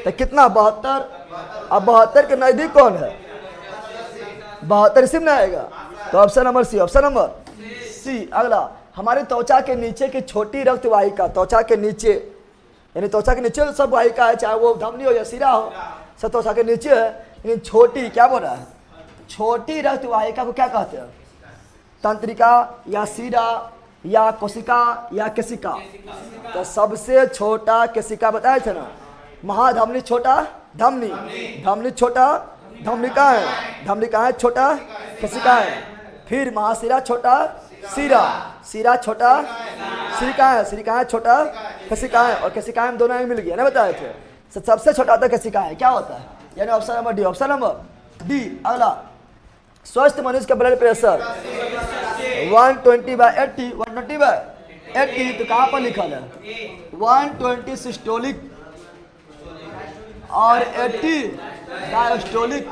तो कितना? 72। अब 72 के नजदीक कौन है? 72 इसी में आएगा, तो option number C. Option number C. अगला, हमारी त्वचा के नीचे की छोटी रक्त वाहिका, त्वचा के नीचे यानी त्वचा के नीचे सब वाहिका है, चाहे वो धमनी हो या सिरा हो, सब त्वचा के नीचे है, लेकिन छोटी, क्या बोल रहा है? छोटी रक्त वाहिका को क्या कहते हैं? तंत्रिका या सिरा या कोशिका या केशिका? तो सबसे छोटा केशिका बताए थे ना। महाधमनी छोटा धमनी, धमनी छोटा धमनी का है, धमनी का है छोटा केशिका है। फिर महाशिरा छोटा सिरा, सिरा छोटा सिरिका है, सिरिका है छोटा केशिका है, और केशिका में दोनों मिल गया ना, बताए थे। सबसे छोटा होता है केशिका है, क्या होता है? यानी option number D. Option number D. अगला, स्वस्थ मनुष्य का ब्लड प्रेशर 120/80, 120/80, तो कहाँ पर लिखल है? 120 सिस्टोलिक और 80 डायस्टोलिक,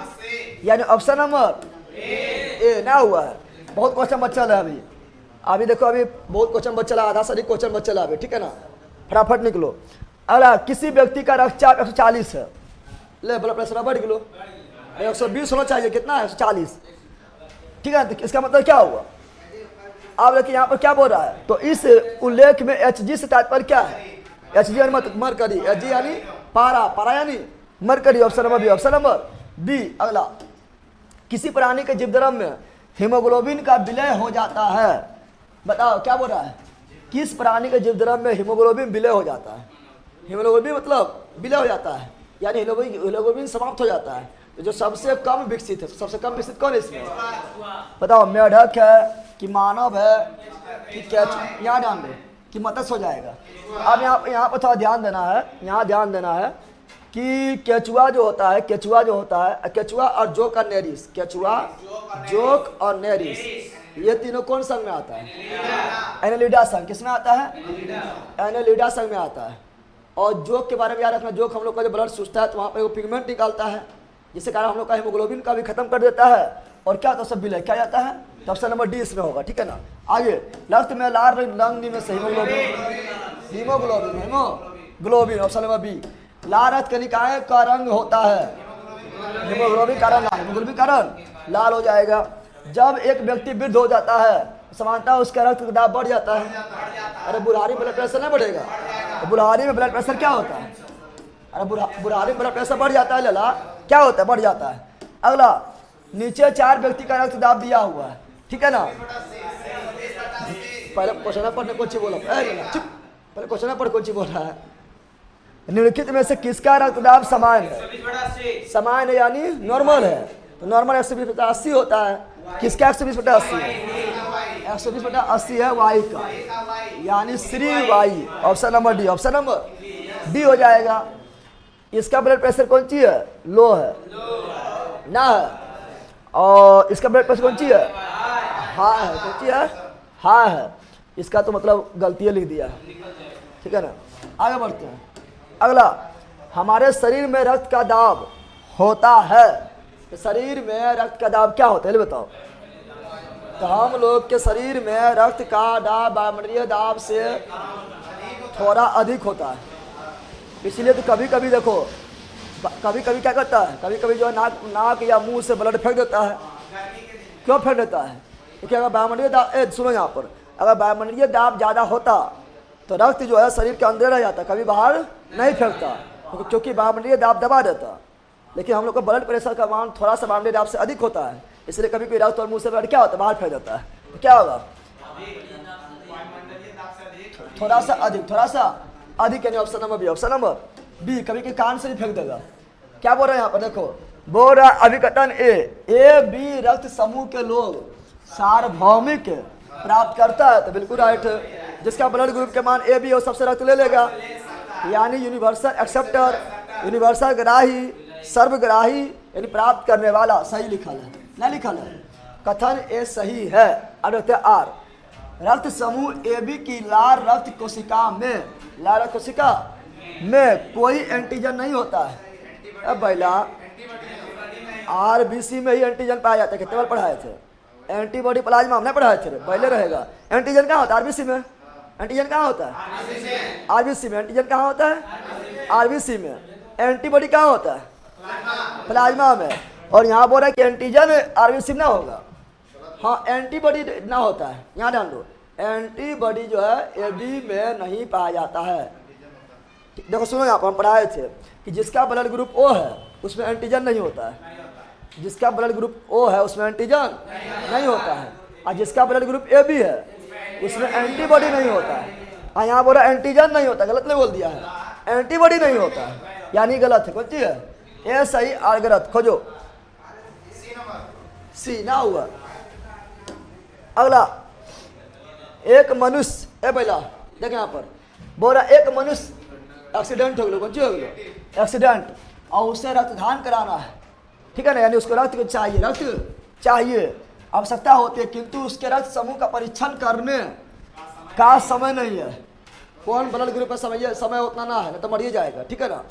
यानी ऑप्शन नंबर ए ना हुआ है। बहुत क्वेश्चन बच्चा है अभी देखो, अभी बहुत क्वेश्चन बच्चा, आधा सारी क्वेश्चन बच्चा अभी, ठीक है ना, फटाफट निकलो। अगला, किसी व्यक्ति का रक्तचाप 140 है, ले ब्लड प्रेशर बढ़ किलो 120 होना चाहिए, कितना है? 140, ठीक है। तो इसका मतलब क्या हुआ? अब देखिए यहाँ पर क्या बोल रहा है, तो इस उल्लेख में Hg से तात्पर्य क्या है? Hg यानी मरकरी, Hg यानी पारा, पारा यानी mercury. Option number B. Option number B. अगला, किसी प्राणी के जीवद्रव्य में हीमोग्लोबिन का विलय हो जाता है, बताओ क्या बोल रहा है? किस प्राणी के जीवद्रव्य में हीमोग्लोबिन विलय हो जाता है? हीमोग्लोबिन मतलब विलय हो जाता है, यानी हीमोग्लोबिन समाप्त हो जाता है। तो जो सबसे कम विकसित है, सबसे कम विकसित कौन है इसमें? बताओ, मेढक है कि मानव है कि क्या? यहाँ ध्यान दो कि मत्स्य हो जाएगा। अब यहाँ पर थोड़ा ध्यान देना है, यहाँ ध्यान देना है कि केचुआ जो होता है, केचुआ जो होता है, केचुआ और जोक और नेरिस, केचुआ, जोक और नेरिस, ये तीनों कौन संघ में आता है? एनेलिडा संघ। किसमें आता है? एनेलिडा संघ में आता है। और जोक के बारे में याद रखना, जोक हम लोग का जो ब्लड सूखता है तो वहाँ पर वो पिगमेंट निकालता है, जिससे कारण हम लोग का हीमोग्लोबिन का भी खत्म कर देता है, और क्या तो सब विलय क्या जाता है? तो ऑप्शन नंबर डी इसमें होगा, ठीक है ना। आगे, रक्त में लाल रंग में से हीमोग्लोबिन, ऑप्शन नंबर बी। लाल रक्त कणिकाएं का रंग होता है हीमोग्लोबिन का रंग, हीमोग्लोबिन का रंग लाल हो जाएगा। जब एक व्यक्ति वृद्ध हो जाता है, सामान्यतः उसका रक्त दाब बढ़ जाता है। अरे बुढ़ारी ब्लड प्रेशर नहीं बढ़ेगा? तो बुढ़ारी में ब्लड प्रेशर क्या होता है? अरे बुढ़ारी में ब्लड प्रेशर बढ़ जाता है, लला क्या होता है? बढ़ जाता है। अगला, नीचे 4 व्यक्ति का रक्त दाब दिया हुआ है, ठीक है ना। पहले क्वेश्चन पढ़ने कौन सी बोला? चुप, पहले क्वेश्चन पढ़ कौन सी बोल रहा है? निम्नलिखित में से किसका रक्तदाब समान है? समान है यानी नॉर्मल है, तो नॉर्मल 120/80 होता है। किसका 120/80 है? 120/80 है वायु का, यानी श्री वायु। Option number D. Option number D हो जाएगा। इसका ब्लड प्रेशर कौन सी है? लो है ना है। और इसका ब्लड प्रेशर कौन सी है? हाई है। कौन सी है? हाई है। इसका तो मतलब गलती लिख दिया है, ठीक है ना। आगे बढ़ते हैं। अगला, हमारे शरीर में रक्त का दाब होता है, तो शरीर में रक्त का दाब क्या होता है बताओ? तो हम लोग के शरीर में रक्त का दाब वायुमंडलीय दाब से थोड़ा अधिक होता है, इसलिए तो कभी कभी देखो, कभी कभी क्या करता है, कभी कभी जो है नाक या मुंह से ब्लड फेंक देता है। क्यों फेंक देता है? क्योंकि अगर वायुमंडलीय दाब, सुनो यहाँ पर, अगर वायुमंडलीय दाब ज़्यादा होता तो रक्त जो है शरीर के अंदर रह जाता, कभी बाहर नहीं फेंकता, क्योंकि वायुमंडलीय दाब दबा देता। लेकिन हम लोग का ब्लड प्रेशर का मान थोड़ा सा वायुमंडलीय दाब से अधिक होता है, इसलिए कभी रक्त और मुंह से ब्लड क्या होता है? बाहर फेंक देता है। तो क्या होगा? थोड़ा सा अधिक यानी option number B. Option number B, कभी के कान से ही फेंक देगा। क्या बोल रहे हैं यहाँ पर, देखो बोल रहा अभिकथन ए बी रक्त समूह के लोग सार्वभौमिक प्राप्त करता है, तो बिल्कुल राइट। जिसका ब्लड ग्रुप के मान ए बी हो सबसे रक्त ले लेगा, यानी यूनिवर्सल एक्सेप्टर, यूनिवर्सल ग्राही, सर्वग्राही यानी प्राप्त करने वाला। सही लिखल है ना, लिखल है कथन ए सही है। अब देखते हैं आर, रक्त समूह ए बी की लाल रक्त कोशिका में कोई एंटीजन नहीं होता है। अब पहला आरबीसी में ही एंटीजन पाया जाता है, कितने बार पढ़ाए थे? एंटीबॉडी प्लाज्मा हमने पढ़ाए थे, पहले रहेगा। एंटीजन कहाँ होता है? आरबीसी में। एंटीजन कहाँ होता है? आरबीसी में। एंटीजन कहाँ होता है? आरबीसी में। एंटीबॉडी कहाँ होता है? प्लाज्मा में। और यहाँ बोल रहा है कि एंटीजन आरबीसी में ना होगा, हाँ एंटीबॉडी ना होता है। यहाँ ध्यान दो, एंटीबॉडी जो है ए बी में नहीं पाया जाता है। देखो सुनो, यहाँ पर हम पढ़ाए थे कि जिसका ब्लड ग्रुप ओ है उसमें एंटीजन नहीं होता है, जिसका ब्लड ग्रुप ओ है उसमें एंटीजन नहीं होता है, और जिसका ब्लड ग्रुप ए बी है उसमें एंटीबॉडी नहीं होता है। और यहाँ बोला एंटीजन नहीं होता, गलत नहीं बोल दिया है, एंटीबॉडी नहीं होता है, यानी गलत है। कौन सी है? ए सही और गलत खोजो। सी ना हुआ। अगला, एक मनुष्य, पहला देख यहाँ पर बोल रहा एक मनुष्य एक्सीडेंट हो गया, कौन सी हो गया? एक्सीडेंट, और उसे रक्तदान कराना है, ठीक है ना, यानी उसको रक्त चाहिए, आवश्यकता होती है, किंतु उसके रक्त समूह का परीक्षण करने का समय नहीं है। कौन ब्लड ग्रुप का समय उतना ना है, ना तो मर ही जाएगा, ठीक है ना।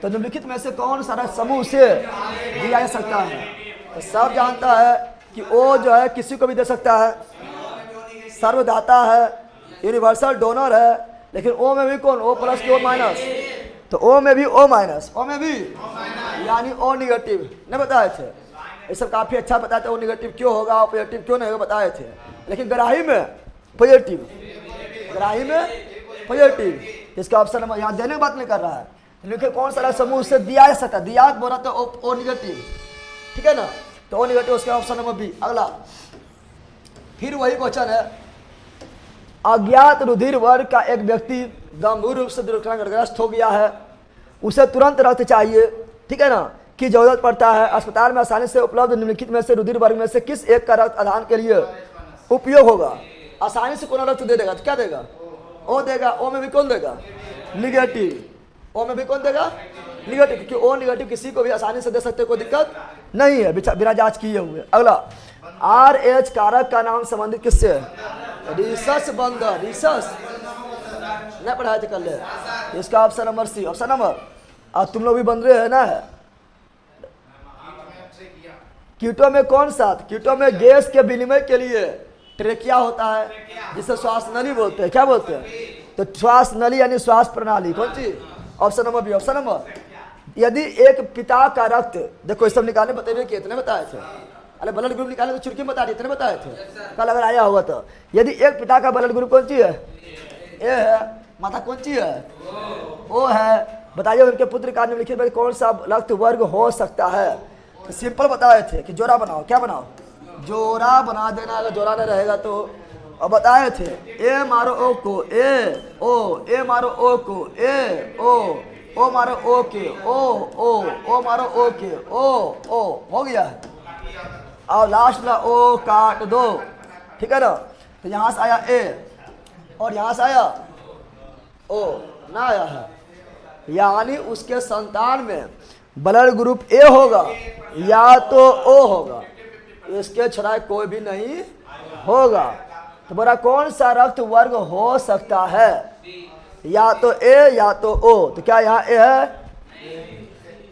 तो निम्नलिखित में से कौन सारा समूह से दिया जा सकता है? तो सब जानता है कि ओ जो है किसी को भी दे सकता है, सर्वदाता है, यूनिवर्सल डोनर है, लेकिन ओ में भी कौन? ओ प्लस की ओ माइनस, तो ओ में भी ओ माइनस, ओ में भी यानी ओ निगेटिव नहीं बताए थे। ये सब काफ़ी अच्छा बताते हैं, ओ निगेटिव क्यों होगा, ओ पॉजिटिव क्यों नहीं होगा बताए थे। लेकिन ग्राही में पॉजिटिव, इसका ऑप्शन नंबर यहाँ देने की बात नहीं कर रहा है, लिखे कौन सा समूह से दिया जा सकता है, दिया बोल रहा था ओ निगेटिव, ठीक है ना, तो ओ निगेटिव उसका ऑप्शन नंबर बी। अगला फिर वही क्वेश्चन है, अज्ञात रुधिर वर्ग का एक व्यक्ति गंभीर रूप से दुर्घटनाग्रस्त हो गया है, उसे तुरंत रक्त चाहिए, ठीक है ना, की जरूरत पड़ता है। अस्पताल में आसानी से उपलब्ध निम्नलिखित में से रुधिर वर्ग में से किस एक का रक्त आदान के लिए उपयोग होगा? आसानी से कौन रक्त दे देगा तो क्या देगा? ओ देगा। ओ में भी कौन देगा? निगेटिव। ओ में भी कौन देगा? निगेटिव, क्योंकि ओ निगेटिव किसी को भी आसानी से दे सकते, कोई दिक्कत नहीं है बिना जांच किए हुए। अगला, आर एच कारक का नाम संबंधित किससे है? रिसस बंधन, रिसस नहीं पढ़ाए थे कल, इसका option number C. Option number, और तुम लोग भी बन रहे हैं ना, कीटों में कौन सा? कीटों में गैस के विनिमय के लिए ट्रेकिया होता है, जिसे श्वास नली बोलते हैं। क्या बोलते हैं? तो श्वास नली यानी श्वास प्रणाली। कौन सी? Option number B. Option number, यदि एक पिता का रक्त, देखो ये सब निकालने बताइए कि इतने बताए थे, अरे ब्लड ग्रुप निकालने तो चुटकी बता दी, इतने बताए थे कल अगर आया होगा तो। यदि एक पिता का ब्लड ग्रुप कौन सी है? ए है। माता कौन सी है? ओ है। बताइए उनके पुत्र का निम्नलिखित में कौन सा रक्त वर्ग हो सकता है? तो सिंपल बताए थे कि जोड़ा बनाओ। क्या बनाओ? जोड़ा बना देना, अगर जोड़ा नहीं रहेगा तो। अब बताए थे ए मारो ओ को ए ओ, ए मारो ओ को ए ओ मारो ओ के ओ मारो ओ के ओ हो गया है। और लास्ट में ओ काट दो, ठीक है ना। तो यहाँ से आया ए और यहाँ से आया ओ, ना आया है, यानी उसके संतान में ब्लड ग्रुप ए होगा या तो ओ होगा, इसके छड़ा कोई भी नहीं होगा। तो बोला कौन सा रक्त वर्ग हो सकता है? या तो ए या तो ओ। तो क्या यहाँ ए है?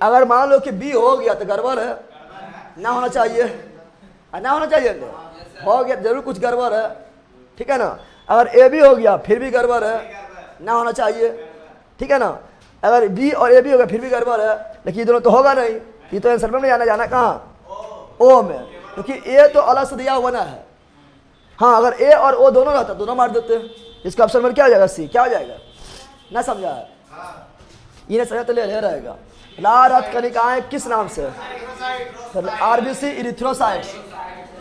अगर मान लो कि बी हो गया तो गड़बड़ है, ना होना चाहिए, ना होना चाहिए, हो गया जरूर कुछ गड़बड़ है, ठीक है ना। अगर ए भी हो गया फिर भी गड़बड़ है, ना होना चाहिए, ठीक है ना। अगर बी और ए भी हो गया फिर भी गड़बड़ है, लेकिन ये दोनों तो होगा नहीं, ये तो आंसर में नहीं जाना कहाँ? ओ में, क्योंकि ए तो अलग से दिया हुआ ना है। हाँ, अगर ए और ओ दोनों रहता दोनों मार देते। इसका ऑप्शन में क्या हो जाएगा? सी। क्या हो जाएगा? ना समझा है? ये समझा तो ले रहेगा। लाल रक्त कणिकाएं किस नाम से? RBC erythrocytes,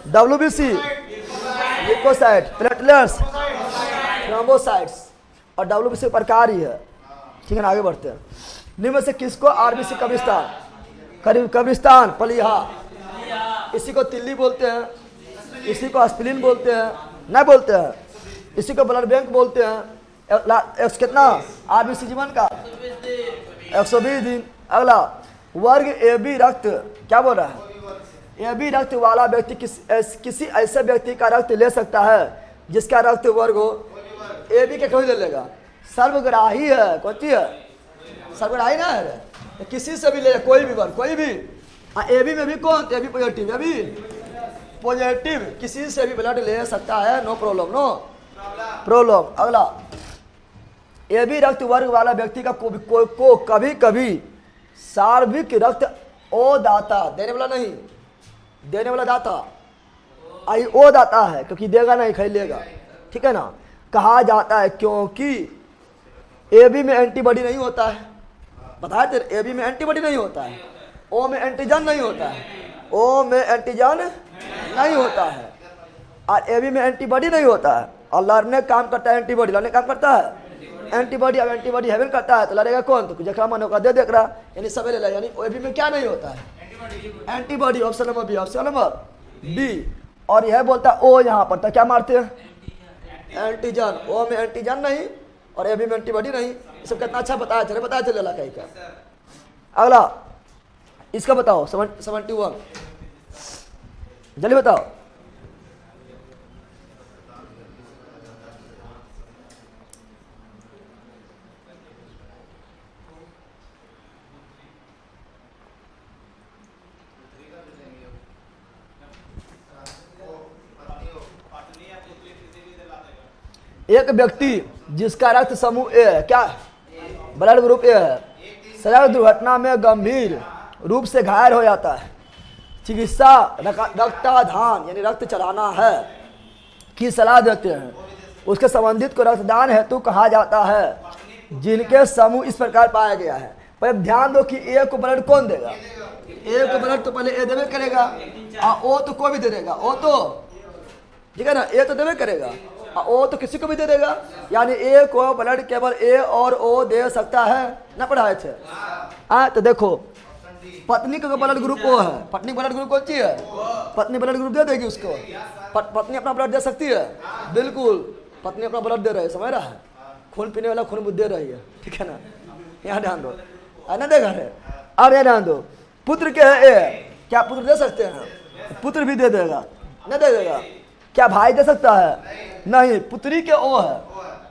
WBC leucocyte, platelets thrombocytes, और WBC प्रकार ही है। ठीक है ना, आगे बढ़ते हैं। निम्न में से किसको RBC कब्रिस्तान, कब्रिस्तान पलिहा, इसी को तिल्ली बोलते हैं, इसी को एस्पिरिन बोलते हैं, नहीं बोलते हैं, इसी को ब्लड बैंक बोलते हैं। कितना RBC जीवन का 120 दिन। अगला वर्ग AB रक्त, क्या बोल रहा है, AB रक्त वाला व्यक्ति किसी ऐसे व्यक्ति का रक्त ले सकता है जिसका रक्त वर्ग हो AB के, कोई ले लेगा, सर्वग्राही है। कौन सी है, सर्वग्राही ना है, तो किसी से भी ले, कोई भी वर्ग, कोई भी। AB में भी कौन, AB पॉजिटिव, AB पॉजिटिव, किसी से भी ब्लड ले सकता है, नो प्रॉब्लम, नो प्रॉब्लम। अगला AB रक्त वर्ग वाला व्यक्ति का को कभी कभी सार्वभौमिक रक्त ओ दाता, देने वाला नहीं, देने वाला दाता आई ओ दाता है, क्योंकि देगा नहीं, खाई लेगा। ठीक है ना, कहा जाता है क्योंकि AB में एंटीबॉडी नहीं होता है। बताया तेरे, AB में एंटीबॉडी नहीं होता है, O में एंटीजन नहीं होता है, O में एंटीजन नहीं होता है, और AB में एंटीबॉडी नहीं होता है। और लड़ने काम करता है एंटीबॉडी, लड़ने काम करता है एंटीबॉडी। अब एंटीबॉडी हेवन करता है तो लड़ेगा कौन, तो जखरा मन होगा दे देख रहा, यानी सब ले ला। यानी AB में क्या नहीं होता है, antibody. Option number B, option number B. और यह बोलता है O यहाँ पर, तो क्या मारते हैं, एंटीजन। O में एंटीजन नहीं और AB में एंटीबॉडी नहीं। सब कितना अच्छा बताया चले, बताया चले कहीं का। अगला इसका बताओ 71, जल्दी बताओ। एक व्यक्ति जिसका रक्त समूह ए है, क्या ब्लड ग्रुप ए है, सड़क दुर्घटना में गंभीर रूप से घायल हो जाता है, चिकित्सा रक्ताधान यानी रक्त चढ़ाना है की सलाह देते हैं, उसके संबंधित को रक्तदान हेतु कहा जाता है। जिनके समूह इस प्रकार पाया गया है। पर ध्यान दो कि ए को ब्लड कौन देगा, ए को ब्लड तो पहले ए देवे करेगा, और ओ तो कोई भी दे देगा, ओ तो ठीक है ना, ए तो देवे करेगा, ओ तो किसी को भी दे देगा। यानी ए को ब्लड केवल ए और ओ दे सकता है ना, पढ़ाए थे। तो देखो पत्नी का ब्लड ग्रुप ओ है, पत्नी ब्लड ग्रुप कौन सी है, पत्नी ब्लड ग्रुप दे देगी उसको। पत्नी अपना ब्लड दे सकती है, बिल्कुल पत्नी अपना ब्लड दे रही है, समझ रहा है, खून पीने वाला खून दे रही है। ठीक है ना, यहाँ ध्यान दो, ना देखा है। और ये ध्यान दो, पुत्र के है ए, क्या पुत्र दे सकते हैं, पुत्र भी दे देगा, न दे देगा। क्या भाई दे सकता है, नहीं, पुत्री के ओ है,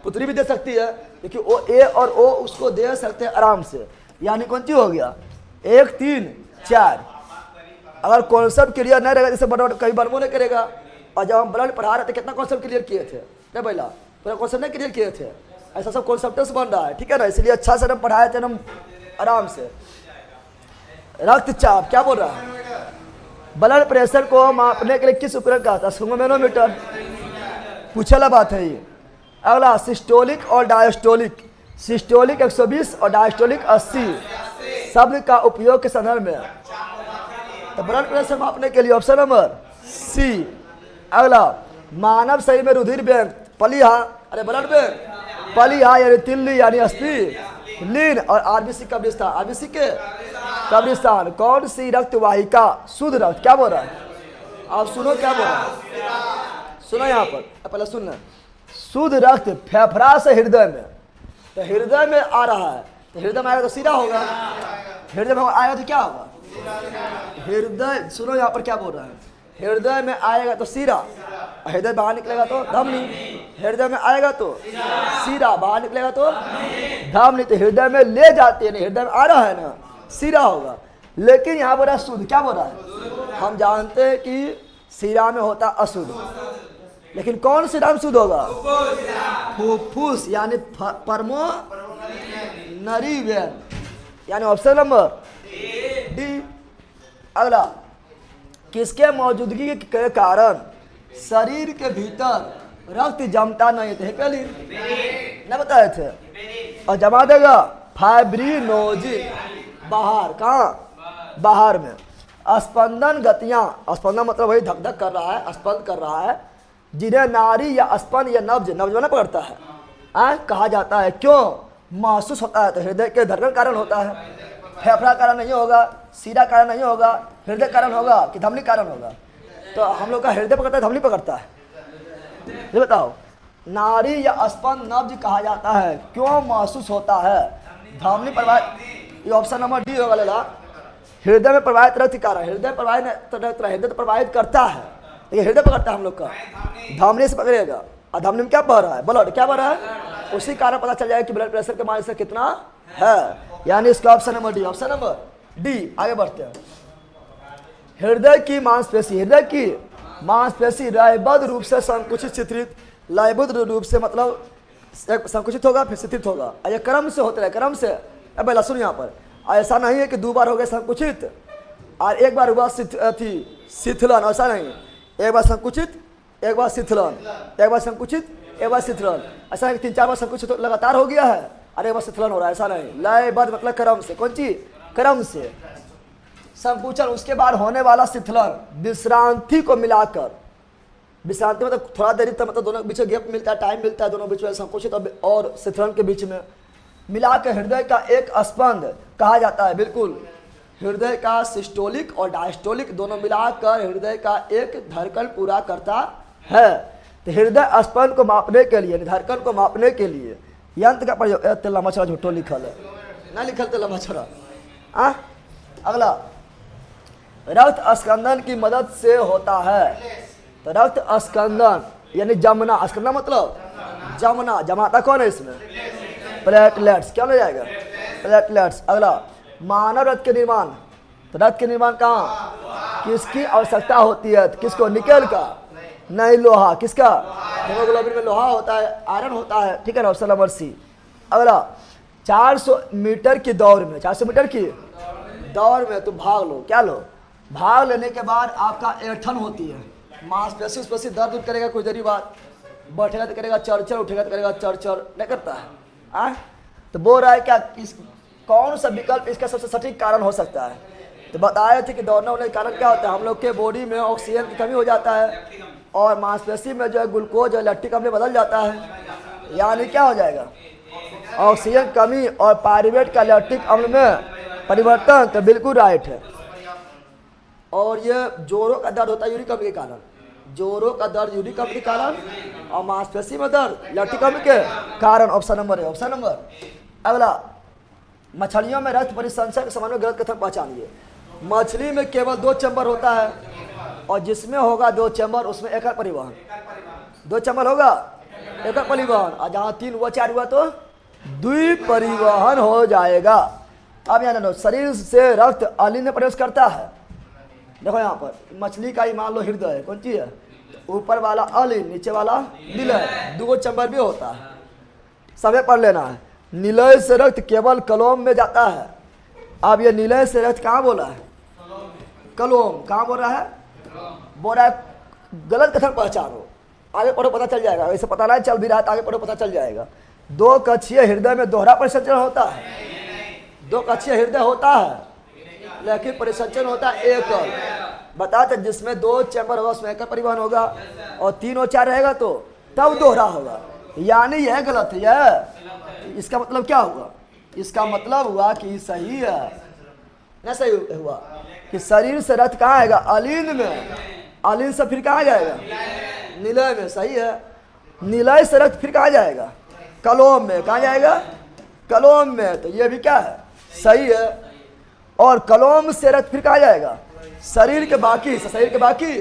पुत्री भी दे सकती है, लेकिन ओ ए और ओ उसको दे सकते हैं आराम से। यानी कौन सी हो गया, 1 3 4। अगर कॉन्सेप्ट क्लियर नहीं रहेगा, जैसे बड़ा कहीं बनबो नहीं करेगा। और जब हम ब्लड पढ़ा रहे थे कितना कॉन्सेप्ट क्लियर किए थे, नहीं पहला पूरा कॉन्सेप्ट नहीं क्लियर किए थे, ऐसा सब कॉन्सेप्ट बन रहा है। ठीक है ना, इसलिए अच्छा से हम पढ़ाए थे हम आराम से। रक्तचाप क्या बोल रहा है, ब्लड प्रेशर को मापने के लिए किस उपकरण का आता है, मैनोमीटर। पूछला बात है ये। अगला सिस्टोलिक और डायस्टोलिक, सिस्टोलिक 120 और डायस्टोलिक 80 शब्द का उपयोग के संदर्भ में। तो ब्लड प्रेशर मापने के लिए ऑप्शन नंबर सी। अगला मानव शरीर में रुधिर बैंक पलिहा, अरे ब्लड बैंक पलिहा यानी तिल्ली यानी अस्थि लीन, और RBC कब्रिस्तान, RBC के कब्रिस्तान। कौन सी रक्त वाहिका शुद्ध रक्त, क्या बोल रहा है, आप सुनो क्या बोल रहा है, सुनो यहाँ पर पहले सुनना। शुद्ध रक्त फेफड़ा से हृदय में, तो हृदय में आ रहा है, तो हृदय में आएगा तो सीधा होगा, हृदय में आएगा तो क्या होगा, हृदय, सुनो यहाँ पर क्या बोल रहा है, हृदय में आएगा तो सीरा, हृदय बाहर निकलेगा तो धमनी, हृदय में आएगा तो सीरा, बाहर निकलेगा तो धमनी। तो हृदय में ले जाते हैं, हृदय में आ रहा है ना, सीरा होगा। लेकिन यहाँ बोला शुद्ध, क्या बोल रहा है, हम जानते हैं कि सीरा में होता अशुद्ध, लेकिन कौन सी नाम शुद्ध होगा, फुफ्फुस यानी परमो नरी वेन, यानी ऑप्शन नंबर डी। अगला किसके मौजूदगी के कारण शरीर के भीतर रक्त जमता नहीं थे, हेपेलिन न बताए थे, और जमा देगा फाइब्रिनोजिन, बाहर, कहाँ बाहर में। स्पंदन गतियां, स्पंदन मतलब वही धक धक कर रहा है, स्पंद कर रहा है, जिन्हें नारी या स्पंद या नब्ज, नब्ज में पकड़ता है, कहा जाता है। क्यों महसूस होता है? तो हृदय के धड़कन कारण होता है, फेफड़ा कारण नहीं होगा, सीधा कारण नहीं होगा, हृदय कारण होगा कि धमनी कारण होगा? तो हम लोग का हृदय पकड़ता है, धमनी पकड़ता है? ये बताओ। नाड़ी या स्पंद नब्ज कहा जाता है, क्यों महसूस होता है? धमनी प्रवाहित, ये ऑप्शन नंबर डी होगा लेला। हृदय में प्रवाहित रक्त के कारण, हृदय प्रवाहित हृदय तो प्रवाहित करता है, लेकिन हृदय पकड़ता है हम लोग का, धमनी से पकड़ेगा। और धमनी में क्या बह रहा है? ब्लड क्या बह रहा है? उसी कारण पता चल जाएगा कि ब्लड प्रेशर के मान से कितना है, यानी इसका option number D, option number D. आगे बढ़ते हैं। हृदय की मांसपेशी, हृदय की मांसपेशी लयबद्ध रूप से संकुचित शिथिलित, लयबद्ध रूप से मतलब संकुचित होगा फिर शिथिलित होगा, ये क्रम से होता है, क्रम से। अब पहला सुन, यहाँ पर ऐसा नहीं है कि 2 बार हो गया संकुचित और 1 बार हुआ शिथिलन, ऐसा नहीं। 1 बार संकुचित, 1 बार शिथिलन, 1 बार संकुचित, 1 बार शिथिलन, ऐसा नहीं 3-4 बार संकुचित लगातार हो गया है और 1 बार शिथिलन हो रहा है, ऐसा नहीं। लयबद्ध मतलब क्रम से, कौन चीज? क्रम से संकुचन, उसके बाद होने वाला शिथिलन, विश्रांति को मिलाकर, विश्रांति मतलब थोड़ा देरी तक, मतलब दोनों के बीच में गैप मिलता है, टाइम मिलता है, दोनों बीच में संकुचित और शिथिलन के बीच में मिलाकर हृदय का एक स्पंद कहा जाता है। बिल्कुल, हृदय का सिस्टोलिक और डायस्टोलिक दोनों मिलाकर हृदय का एक धड़कन पूरा करता है। तो हृदय स्पंद को मापने के लिए, धड़कन को मापने के लिए यंत्र का प्रयोग, लंबा छोड़ा झूठो लिखल है ना, लिखल तो लंबा छोड़ा। अगला, रक्त स्कंदन की मदद से होता है। तो रक्त स्कंदन यानी जमना, स्कंदन मतलब जमना, जमाता कौन है इसमें? प्लेटलेट्स, क्या हो जाएगा? प्लेटलेट्स। अगला, मानव रक्त के निर्माण, तो रक्त के निर्माण कहाँ किसकी आवश्यकता होती है? तो किसको? निकेल का नहीं, लोहा। किसका? हेमोग्लोबिन में लोहा होता है, आयरन होता है, ठीक है ना, ऑप्शन नंबर सी। अगला, 400 मीटर की दौड़ में, 400 मीटर की दौड़ में तुम भाग लो, क्या लो? भाग लेने के बाद आपका ऐंठन होती है, मांसपेशी उस दर्द करेगा कुछ देरी बाद, बैठेगा तो करेगा चरचर, उठेगा तो करेगा चरचर, नहीं करता है? तो बोल रहा है क्या कौन सा विकल्प इसका सबसे सटीक कारण हो सकता है? तो बताए थे कि दौड़ने वाले कारण क्या होता है? हम लोग के बॉडी में ऑक्सीजन की कमी हो जाता है और मांसपेशी में जो है ग्लूकोज और लैक्टिक अम्ल बदल जाता है, यानी क्या हो जाएगा? ऑक्सीजन कमी और पायरुवेट का लैक्टिक अम्ल में परिवर्तन। तो बिल्कुल राइट है। और ये जोड़ों का दर्द होता है यूरिक अम्ल के कारण, जोड़ों का दर्द यूरिक अम्ल के कारण, और मांसपेशी में दर्द लैक्टिक अम्ल के कारण, ऑप्शन नंबर है, ऑप्शन नंबर। अगला, मछलियों में रक्त परिसंचरण के संबंध में गलत कथन पहचानिए। मछली में केवल 2 चैम्बर होता है और जिसमें होगा 2 चैम्बर उसमें एकल परिवहन, 2 चैम्बर होगा एकल परिवहन, और जहाँ 3 हुआ 4 हुआ तो द्विपरिवहन हो जाएगा। अब यहाँ देखो, शरीर से रक्त अलिंद में प्रवेश करता है। देखो यहाँ पर मछली का ही मान लो हृदय है, कौन चीज है? ऊपर वाला अलिंद, नीचे वाला निलय, 2 चैम्बर भी होता है, समय पढ़ लेना है। निलय से रक्त केवल कलोम में जाता है। अब ये निलय से रक्त कहाँ बोला है? कलोम। कहाँ बोल रहा है? बोल रहा है गलत कथन पहचानो, आगे पढ़ो पता चल जाएगा, वैसे पता नहीं चल भी रहा है तो आगे पढ़ो पता चल जाएगा। 2 कक्षीय हृदय में दोहरा परिसंचरण होता है, 2 कक्षीय हृदय होता है लेकिन परिसंचरण होता है एकल। बताते जिसमें 2 चैम्बर होगा उसमें एकल परिवहन होगा, और 3 और 4 रहेगा तो तब दोहरा होगा, यानी यह गलत है। यह इसका मतलब क्या हुआ? इसका मतलब हुआ कि सही है ना, सही हुआ कि शरीर से रक्त कहाँ आएगा? अलिंद में, अलिंद से फिर कहाँ जाएगा? निलय में, सही है। निलय से रक्त फिर कहाँ जाएगा? कलोम में। कहाँ जाएगा? कलोम में। तो ये भी क्या है? सही है। और कलोम से रक्त फिर कहाँ जाएगा? शरीर के बाकी, शरीर के बाकी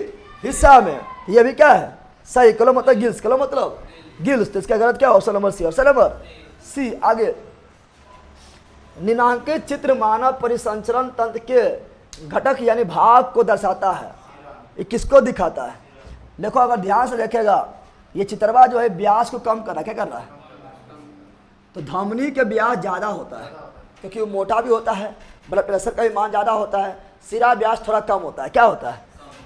हिस्सा में। ये भी क्या है? सही। कलोम मतलब गिल्स, कलोम मतलब गिल्स। तो इसका गलत क्या? Option number C, option number C. आगे, निम्नांकित चित्र मानव परिसंचरण तंत्र के घटक यानी भाग को दर्शाता है। ये किसको दिखाता है? देखो अगर ध्यान से देखेगा, ये चित्रवा जो है व्यास को कम कर रहा है, क्या कर रहा है? तो धमनी के व्यास ज़्यादा होता है क्योंकि वो मोटा भी होता है, ब्लड प्रेशर का भी मान ज़्यादा होता है। सिरा व्यास थोड़ा कम होता है, क्या होता है?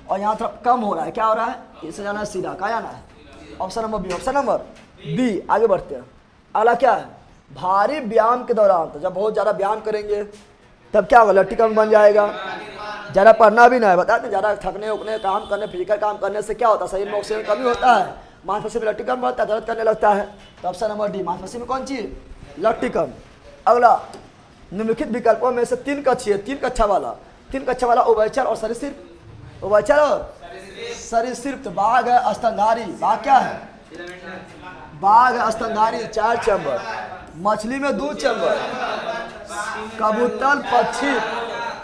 और यहाँ थोड़ा कम हो रहा है, क्या हो रहा है? इसे जाना है सिरा, कहाँ जाना है? Option number B, option number B. आगे बढ़ते हैं। अगला क्या है? भारी व्यायाम के दौरान, तो जब बहुत ज़्यादा व्यायाम करेंगे तब क्या होगा? लैक्टिक अम्ल बन जाएगा। ज़्यादा पढ़ना भी ना है, बताते हैं ज़्यादा थकने उकने काम करने, फिजिकल काम करने से क्या होता है? शरीर में ऑक्सीजन कमी होता है, मांसपेशी में लट्टिकम बढ़ता है, दर्द करने लगता है। तो ऑप्शन नंबर डी, मांसपेशी में कौन चीज, लट्टिकम। अगला, निम्नलिखित विकल्पों में से तीन कक्षा वाला उभयचर और सरीसृप, उभयचर और सरीसृप। तो बाघ है, स्तनधारी, बाघ क्या है, बाघ है, स्तनधारी, 4 चैम्बर, मछली में 2 चैम्बर, कबूतर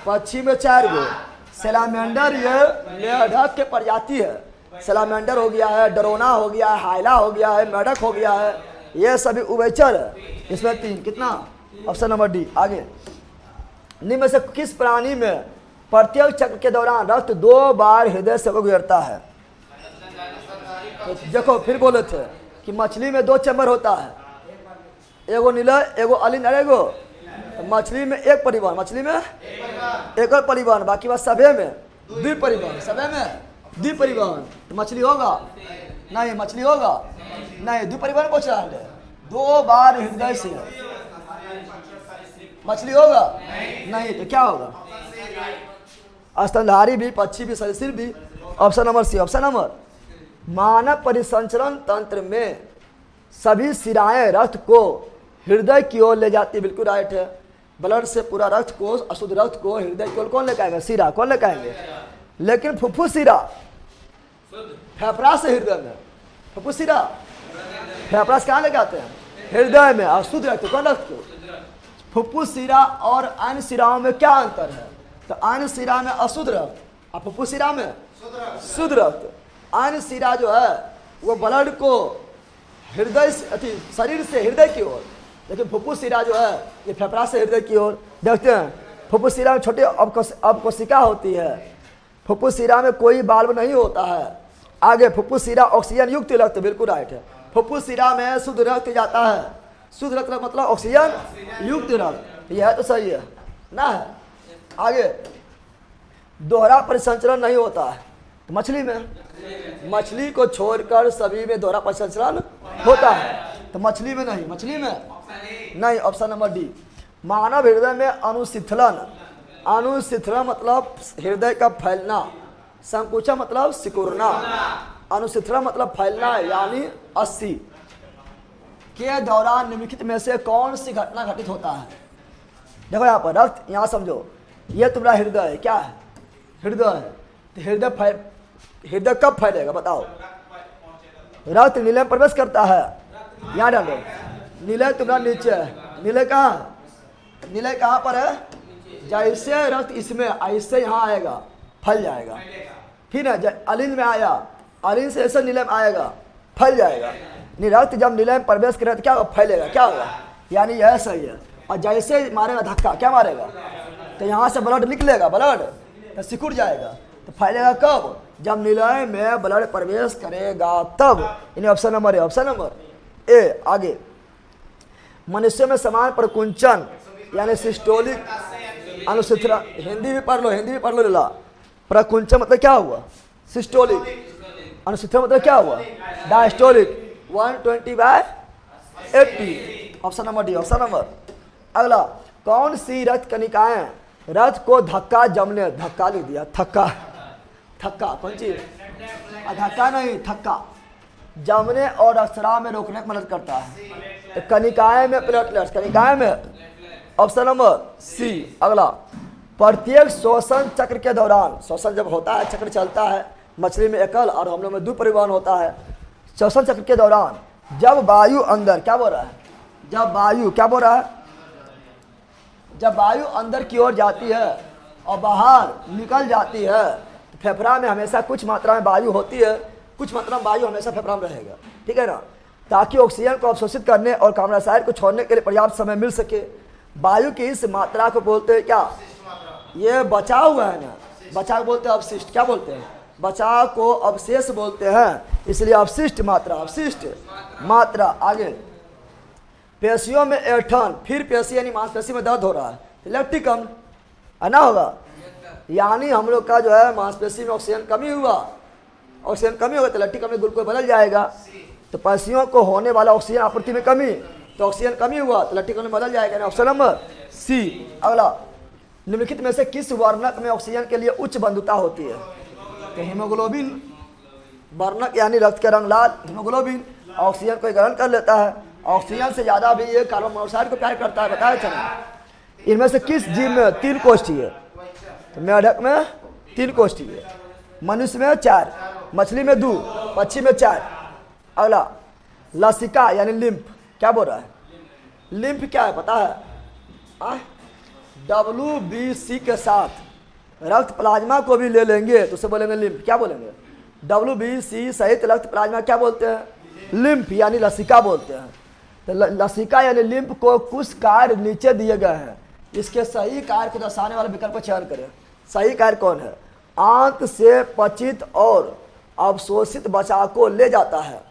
पक्षी में 4 गो, सैलामेंडर ये मेढक के प्रजाति है, सैलामेंडर हो गया है, डरोना हो गया है, हाइला हो गया है, मेढक हो गया है, ये सभी उभयचर है। इसमें 3, कितना, ऑप्शन नंबर डी। आगे, निम्न में से किस प्राणी में प्रत्येक चक्र के दौरान रक्त 2 बार हृदय से गुजरता है? तो देखो फिर बोले थे कि मछली में 2 चैम्बर होता है, एगो निलय एगो अलिन, एगो तो मछली में 1 परिवहन, मछली में 1 और परिवहन, बाकी बात सभे में 2 परिवहन, सभे में 2 परिवहन। तो मछली होगा नहीं, मछली होगा नहीं, 2 परिवहन पहुंच रहा है, 2 बार हृदय से मछली होगा नहीं, तो क्या होगा, स्तनधारी भी, पक्षी भी, सरीसृप भी। Option number C. Option number, मानव परिसंचरण तंत्र में सभी शिराएं रक्त को हृदय की ओर ले जाती, बिल्कुल राइट है। ब्लड से पूरा रक्त को, अशुद्ध रक्त को हृदय की ओर कौन लेकर आएंगे, शिरा, कौन लेकर आएंगे। लेकिन फुफ्फुस शिरा फेफड़ा से हृदय में, फुफ्फुस शिरा फेफड़ा से कहाँ लेके आते हैं, हृदय में। अशुद्ध रक्त कौन रक्त को, फुफ्फुस शिरा और अन्य शिराओं में क्या अंतर है? तो अन्य शिरा में अशुद्ध रक्त और फुफ्फुस शिरा में शुद्ध रक्त। अन्य शिरा जो है वो ब्लड को हृदय से, शरीर से हृदय की ओर, लेकिन फुफ्फुस शिरा जो है ये फेफड़ा से हृदय की ओर। देखते हैं, फुफ्फुस शिरा में छोटी अवकोशिका होती है, फुफ्फुस शिरा में कोई बाल्ब नहीं होता है। आगे, फुफ्फुस शिरा ऑक्सीजन युक्त रक्त, बिल्कुल राइट है। फुफ्फुस शिरा में शुद्ध रक्त जाता है, शुद्ध रक्त मतलब ऑक्सीजन युक्त रक्त, यह तो सही है ना है। आगे, दोहरा परिसंचरण नहीं होता है तो मछली में, मछली को छोड़कर सभी में दोहरा परिसंचरण होता है, तो मछली में नहीं, मछली में नहीं। Option number D. मानव हृदय में अनुशिथिलन, अनुशिथिलन मतलब हृदय का फैलना, संकुचन मतलब सिकुड़ना, अनुशिथिलन मतलब फैलना, यानी 80 के दौरान निम्नलिखित में से कौन सी घटना घटित होता है? देखो यहाँ पर रक्त, यहाँ समझो ये तुम्हारा हृदय है, क्या है, हृदय है। तो हृदय कब फैलेगा बताओ? रक्त नीले में प्रवेश करता है, यहाँ डालो, नीले तुम्हारा नीचे है, नीले कहाँ, नीले कहाँ पर है, जैसे रक्त इसमें ऐसे यहाँ आएगा फैल जाएगा, फिर है अलिन में आया, अलिन से ऐसे नीले में आएगा फैल जाएगा। नहीं, रक्त जब नीले में प्रवेश करे तो क्या फैलेगा, क्या होगा, यानी यह सही है। और जैसे मारेगा धक्का, क्या मारेगा, तो यहाँ से ब्लड निकलेगा, ब्लड तो सिकुड़ जाएगा, तो फैलेगा कब, जब नीले में ब्लड प्रवेश करेगा तब। यानी ऑप्शन नंबर है, ऑप्शन नंबर ए। आगे, मनुष्य में समान प्रकुंचन यानी सिस्टोलिक अनुशिथिलन, हिंदी भी पढ़ लो, हिंदी भी पढ़ लो लीला। प्रकुंचन मतलब क्या हुआ, सिस्टोलिक, अनुशिथिलन मतलब क्या हुआ, diastolic, 120/80। Option number D, option number. अगला, कौन सी रक्त कनिकाएं रक्त को धक्का जमने, धक्का लिख दिया, थक्का, थक्का कौन चीज, धक्का नहीं, थक्का जमने और रक्तस्राव में रोकने में मदद करता है? तो कनिकाएं में प्लेटलेट्स, कनिकाएं में, ऑप्शन नंबर सी। अगला, प्रत्येक श्वसन चक्र के दौरान, श्वसन जब होता है चक्र चलता है, मछली में एकल और हम लोग में 2 परिवहन होता है। श्वसन चक्र के दौरान जब वायु अंदर, क्या बोल रहा है, जब वायु, क्या बोल रहा है, जब वायु अंदर की ओर जाती है और बाहर निकल जाती है, तो फेफड़ा में हमेशा कुछ मात्रा में वायु होती है, कुछ मात्रा में वायु हमेशा फेफड़ा में रहेगा, ठीक है ना, ताकि ऑक्सीजन को अवशोषित करने और कार्बन डाइऑक्साइड को छोड़ने के लिए पर्याप्त समय मिल सके। वायु की इस मात्रा को बोलते हैं क्या, ये बचाव हुआ है ना, बचाव बोलते हैं अवशिष्ट, क्या बोलते हैं, बचाव को अवशेष बोलते हैं, इसलिए अवशिष्ट मात्रा, अवशिष्ट मात्रा। आगे, पेशियों में ऐंठन, फिर पेशी यानी मांसपेशी में दर्द हो रहा है, इलेक्ट्रिकम है ना होगा, यानी हम लोग का जो है मांसपेशी में ऑक्सीजन कमी हुआ, ऑक्सीजन कमी होगा तो इलेक्ट्रिकम में ग्लूकोज बदल जाएगा। तो पेशियों को होने वाला ऑक्सीजन आपूर्ति में कमी, तो ऑक्सीजन कमी हुआ तो इलेक्ट्रिकम में बदल जाएगा, ऑप्शन नंबर सी। अगला, निम्नलिखित में से किस वर्णक में ऑक्सीजन के लिए उच्च बंधुता होती है? तो हीमोग्लोबिन वर्णक यानी रक्त का रंग लाल, हीमोग्लोबिन ऑक्सीजन को ग्रहण कर लेता है, ऑक्सीजन से ज्यादा भी ये कार्बन मोनोऑक्साइड को प्यार करता है, बताया था ना। इनमें से किस जीव में 3 कोष्ठी है? तो मेढक में 3 कोष्ठी है, मनुष्य में 4, मछली में 2, पक्षी में 4। अगला लसिका यानी लिम्फ, क्या बोल रहा है? लिम्फ क्या है पता है? WBC के साथ रक्त प्लाज्मा को भी ले लेंगे तो उसे बोलेंगे लिम्फ। क्या बोलेंगे? WBC सहित रक्त प्लाज्मा क्या बोलते हैं? लिम्फ यानी लसिका बोलते हैं। तो लसिका यानी लिम्फ को कुछ कार्य नीचे दिए गए हैं, इसके सही कार्य को दर्शाने वाले विकल्प का चयन करें। सही कार्य कौन है? आंत से पचित और अवशोषित बचा को ले जाता है।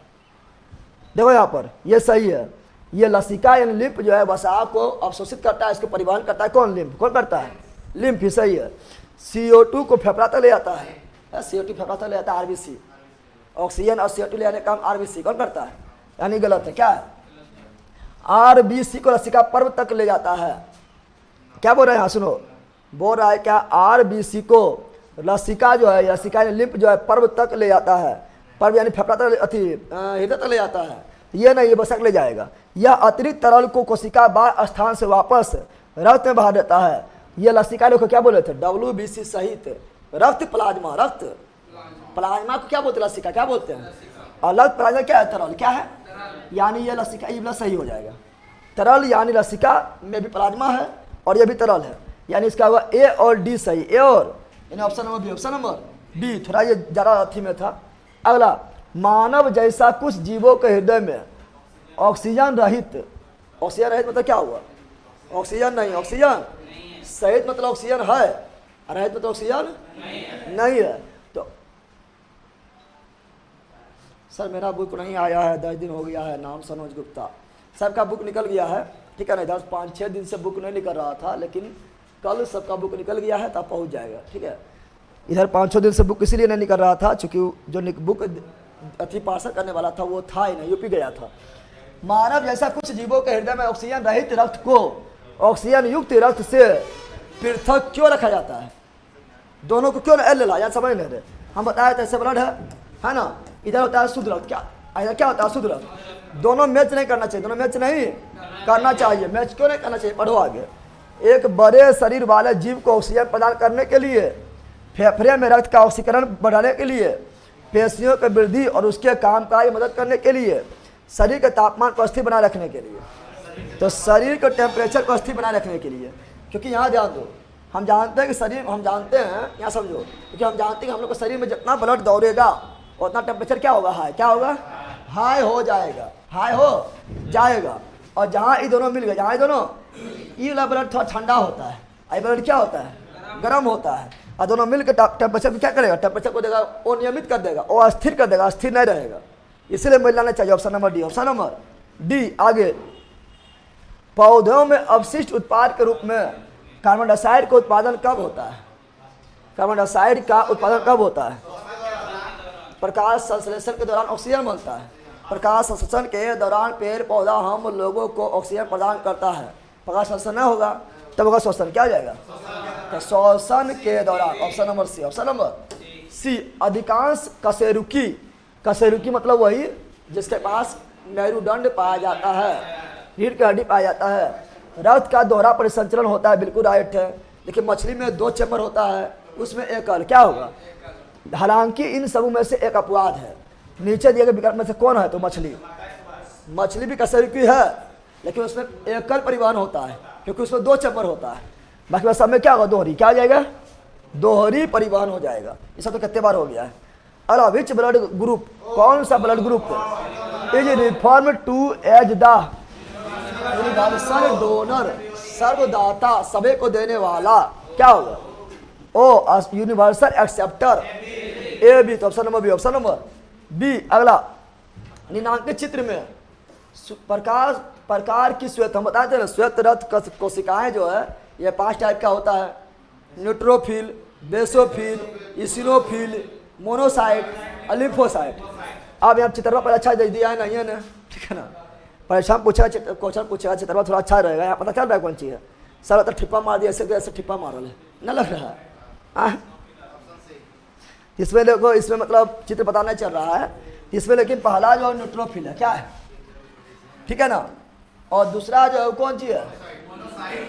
देखो यहाँ पर ये सही है, ये लसिका यानी लिम्फ जो है वसा को अवशोषित करता है, इसको परिवहन करता है। कौन? लिम्फ। कौन करता है? लिम्फ ही सही है। CO2 को फेफड़ा तक ले जाता है, CO2 फेफड़ा तक ले जाता है RBC। ऑक्सीजन और CO2 ले जाने का काम RBC कौन करता है? यानी गलत है। क्या है? RBC को लसिका पर्व तक ले जाता है। क्या बोल रहे हैं? यहाँ सुनो, बोल रहा है क्या? RBC को लसिका जो है, लसिका यानी लिम्फ जो है पर्व तक ले जाता है। पर्व यानी फेफड़ा तक, हृदय तक ले जाता है। ये नहीं, ये बसक ले जाएगा। यह अतिरिक्त तरल को कोशिका बाह्य स्थान से वापस रक्त में बहा देता है। ये लसिका को क्या बोले थे? WBC सहित रक्त प्लाज्मा। रक्त प्लाज्मा को क्या बोलते हैं? लसिका क्या बोलते हैं? और रक्त प्लाज्मा क्या है? तरल। क्या है? यानी ये लसिका, ये सही हो जाएगा। तरल यानी लसिका में भी प्लाज्मा है और ये भी तरल है, यानी इसका हुआ A और D सही। A और यानी option number B। Option number B थोड़ा ये ज़्यादा अथी में था। अगला, मानव जैसा कुछ जीवों के हृदय में ऑक्सीजन रहित। ऑक्सीजन रहित मतलब क्या हुआ? ऑक्सीजन नहीं, ऑक्सीजन सहित मतलब ऑक्सीजन है, रहित मतलब ऑक्सीजन नहीं है। तो सर मेरा बुक नहीं आया है, 10 दिन हो गया है। नाम सनोज गुप्ता। सबका बुक निकल गया है, ठीक है ना। इधर 5-6 दिन से बुक नहीं निकल रहा था, लेकिन कल सबका बुक निकल गया है, तब पहुंच जाएगा, ठीक है। इधर 5-6 दिन से बुक इसीलिए नहीं निकल रहा था क्योंकि जो बुक अति पार्सल करने वाला था वो था ही नहीं, यूपी गया था। मानव जैसा कुछ जीवों के हृदय में ऑक्सीजन रहित रक्त को ऑक्सीजन युक्त रक्त से पृथक क्यों रखा जाता है? दोनों को क्यों एल ला? यार समझ नहीं रहे। हम बताए थे ऐसे ब्लड है ना, इधर होता है शुद्ध रक्त। क्या इधर क्या होता है? शुद्ध रक्त। दोनों मैच नहीं करना चाहिए, दोनों मैच नहीं करना चाहिए। मैच क्यों नहीं करना चाहिए? पढ़ो आगे। एक बड़े शरीर वाले जीव को ऑक्सीजन प्रदान करने के लिए, फेफड़े में रक्त का ऑक्सीकरण बढ़ाने के लिए, पेशियों की वृद्धि और उसके कामकाज में मदद करने के लिए, शरीर के तापमान को स्थिर बनाए रखने के लिए। तो शरीर के टेम्परेचर को स्थिर बनाए रखने के लिए, क्योंकि यहाँ ध्यान दो, हम जानते हैं कि शरीर, हम जानते हैं, यहाँ समझो, क्योंकि हम जानते हैं कि हम लोग के शरीर में जितना ब्लड दौड़ेगा उतना टेम्परेचर क्या होगा? हाई। क्या होगा? हाई हो जाएगा, हाई हो जाएगा। और जहाँ ये दोनों मिल गए, जहाँ ये दोनों, ये वाला ब्लड थोड़ा ठंडा होता है, ये ब्लड क्या होता है? गर्म होता है। और दोनों मिलकर टेम्परेचर क्या करेगा? टेम्परेचर को देगा, वो नियमित कर देगा, वो अस्थिर कर देगा, स्थिर नहीं रहेगा। इसीलिए मिल जाना चाहिए। Option number D. Option number D. आगे, पौधों में अवशिष्ट उत्पाद के रूप में कार्बन डाइऑक्साइड का उत्पादन कब होता है? कार्बन डाइऑक्साइड का उत्पादन कब होता है? प्रकाश संश्लेषण के दौरान ऑक्सीजन बनता है। प्रकाश संश्लेषण के दौरान पेड़ पौधा हम लोगों को ऑक्सीजन प्रदान करता है। प्रकाश संश्लेषण न होगा तब होगा श्वसन। क्या हो जाएगा? तो श्वसन के दौरान। Option number C. Option number C. अधिकांश कशेरुकी, कशेरुकी मतलब वही जिसके पास मेरुदंड पाया जाता है, रीढ़ की हड्डी पाया जाता है, रक्त का दोहरा परिसंचरण होता है। बिल्कुल राइट है। देखिए मछली में 2 चैम्बर होता है, उसमें एक अल। क्या होगा? हालांकि इन सबों में से एक अपवाद है। नीचे दिए गए विकल्प में से कौन है? तो मछली। मछली भी कशेरुकी है, लेकिन उसमें एकल परिवहन होता है क्योंकि उसमें 2 चैम्बर होता है। बाकी बस सब में क्या होगा? दोहरी। क्या हो जाएगा? दोहरी परिवहन हो जाएगा। ये सब तो कितने बार हो गया है। अला विच ब्लड ग्रुप, कौन सा blood group is referred to as the universal donor, सर्वदाता, सभी को देने वाला। क्या होगा? O universal acceptor. A B. तो option number B. Option number B. अगला, निम्नांकित चित्र में प्रकार की श्वेत, हम बताते हैं श्वेत रक्त कोशिकाएं जो है ये 5 टाइप का होता है। Neutrophil, basophil, eosinophil, monocyte, lymphocyte. अब यहाँ चित्रवा पर अच्छा दे दिया है, नहीं है ना, ठीक है ना। परीक्षा में पूछा, क्वेश्चन पूछेगा, चित्रवा थोड़ा अच्छा रहेगा, यहाँ पता चल रहा है कौन चीज़ है। सर तो ठिप्पा मार दिया, ऐसे तो ऐसे ठिप्पा मारल है, न लग रहा है। इसमें देखो, इसमें मतलब चित्र बताना चल रहा है इसमें, लेकिन पहला जो न्यूट्रोफिल है क्या है, ठीक है ना, और दूसरा जो है कौन सी है,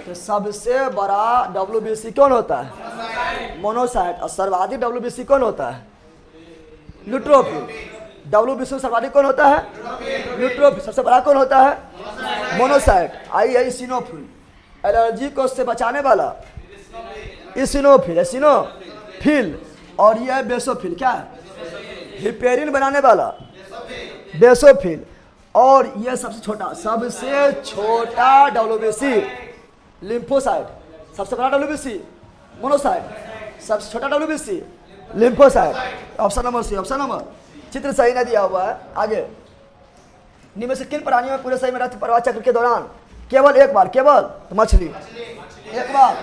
तो सबसे बड़ा WBC कौन होता है, मोनोसाइट, और सर्वाधिक WBC कौन होता है, न्यूट्रोफिल। WBC सर्वाधिक कौन होता है, न्यूट्रोफिल। सबसे बड़ा कौन होता है, मोनोसाइट। आई इसिनोफिल, एलर्जी को से बचाने वाला इसिनोफिल, एसिनोफिल। और यह बेसोफिल, क्या है, हिपेरिन बनाने वाला बेसोफिल। और यह सबसे छोटा WBC लिम्फोसाइट। सबसे बड़ा WBC मोनोसाइट, सबसे छोटा WBC lymphocyte. Option number C, option number. चित्र सही नहीं दिया हुआ है। आगे, निम्न में से किन प्राणियों में पूरे शरीर में रक्त प्रवाह चक्र के दौरान केवल एक बार, केवल तो मछली, एक बार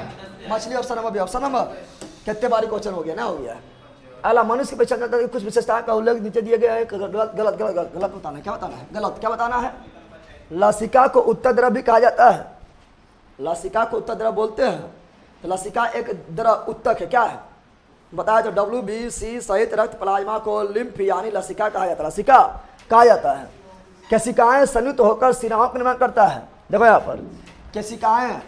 मछली। Option number B, option number. कितने बारी क्वेश्चन हो गया ना, हो गया। अगला, मनुष्य की पहचान करने की कुछ विशेषताओं का उल्लेख नीचे दिए गए हैं। गलत गलत गलत गलत गलत बताना है, क्या बताना है, गलत क्या बताना है। लसिका को उत्तर द्रव भी कहा जाता है। लसिका को उत्तर द्रव बोलते हैं। तो लसिका एक द्रव उत्तक है, क्या है बताया। जो WBC सहित रक्त प्लाज्मा को लिम्फ यानी लसिका कहा जाता है, लसिका कहा जाता है। केशिकाएं संयुक्त होकर सिराओं का निर्माण करता है। देखो यहाँ पर केशिकाएं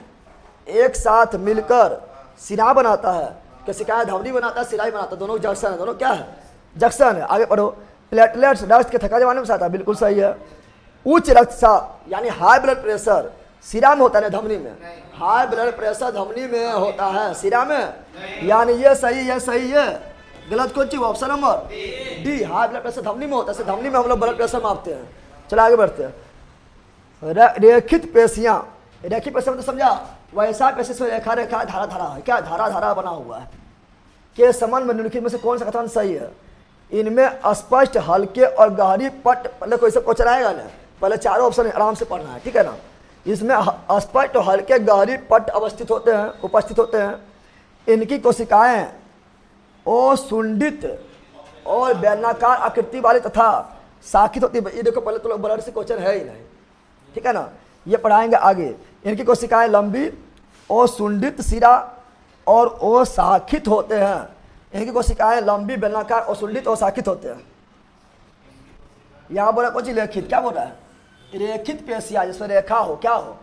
एक साथ मिलकर सिरा बनाता है। केशिकाएं धमनी बनाता है, सिरा बनाता है, दोनों जंक्शन है, दोनों क्या है, जंक्शन है। आगे पढ़ो। प्लेटलेट्स रक्त के थका जमाने में साथ है, बिल्कुल सही है। उच्च रक्तचाप यानी हाई ब्लड प्रेशर सिरा में होता है, धमनी में। हाई ब्लड प्रेशर धमनी में होता है, सिरा में, यानी ये सही है। गलत कौन सी, option number D, high blood pressure धमनी में होता है। धमनी में हम लोग ब्लड प्रेशर मापते हैं। चलो आगे बढ़ते हैं। रेखित पेशियां, रेखित पेशियां मतलब समझा, वैसा पेशी से रेखा रेखा धारा धारा है, क्या धारा धारा बना हुआ है। के संबंध में निम्नलिखित में से कौन सा कथन सही है। इनमें स्पष्ट, हल्के और गहरी पट, पहले कोई सब क्वेश्चन आएगा ना, पहले चारों ऑप्शन आराम से पढ़ना है, ठीक है ना। इसमें स्पष्ट और हल्के गहरी पट उपस्थित होते हैं। इनकी कोशिकाएं ओसुंडित और बेलनाकार आकृति वाली तथा शाखित होती है। ये देखो, पहले तो लोग ब्लड से क्वेश्चन है ही नहीं, ठीक है ना, ये पढ़ाएंगे आगे। इनकी कोशिकाएं लंबी ओसुंडित सिरा और ओशाखित होते हैं। इनकी कोशिकाएं लंबी, बेलनाकार, ओसुंडित और शाखित होते हैं। यहाँ बोला कुछ रेखित, क्या बोल रहा है, रेखित पेशियां जिसमें रेखा हो, क्या हो।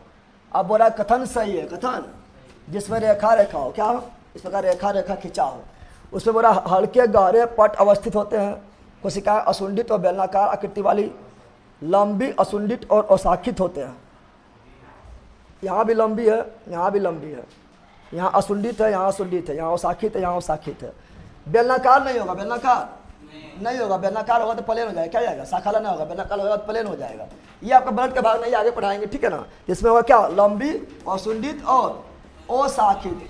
अब बोला कथन सही है, कथन जिसमें रेखा रेखा हो, क्या हो, इस प्रकार रेखा रेखा खिंचा हो। उसमें बोला हल्के गहरे पट अवस्थित होते हैं। कोशिकाएं असुंडित और बेलनाकार आकृति वाली, लंबी, असुंडित और अशाखित होते हैं। यहाँ भी लंबी है, यहाँ भी लंबी है, यहाँ असुंडित है, यहाँ असुंडित है, यहाँ अशाखित है, यहाँ अशाखित है। बेलनाकार नहीं होगा, बेलनाकार नहीं होगा। बेलनाकार होगा तो प्लेन हो जाएगा, क्या जाएगा, शाखाला नहीं होगा। बेलनाकार होगा तो प्लेन हो जाएगा। ये आपका ब्लड का भाग नहीं, आगे पढ़ाएंगे, ठीक है ना। इसमें होगा क्या, लंबी, असुंडित और अशाखित।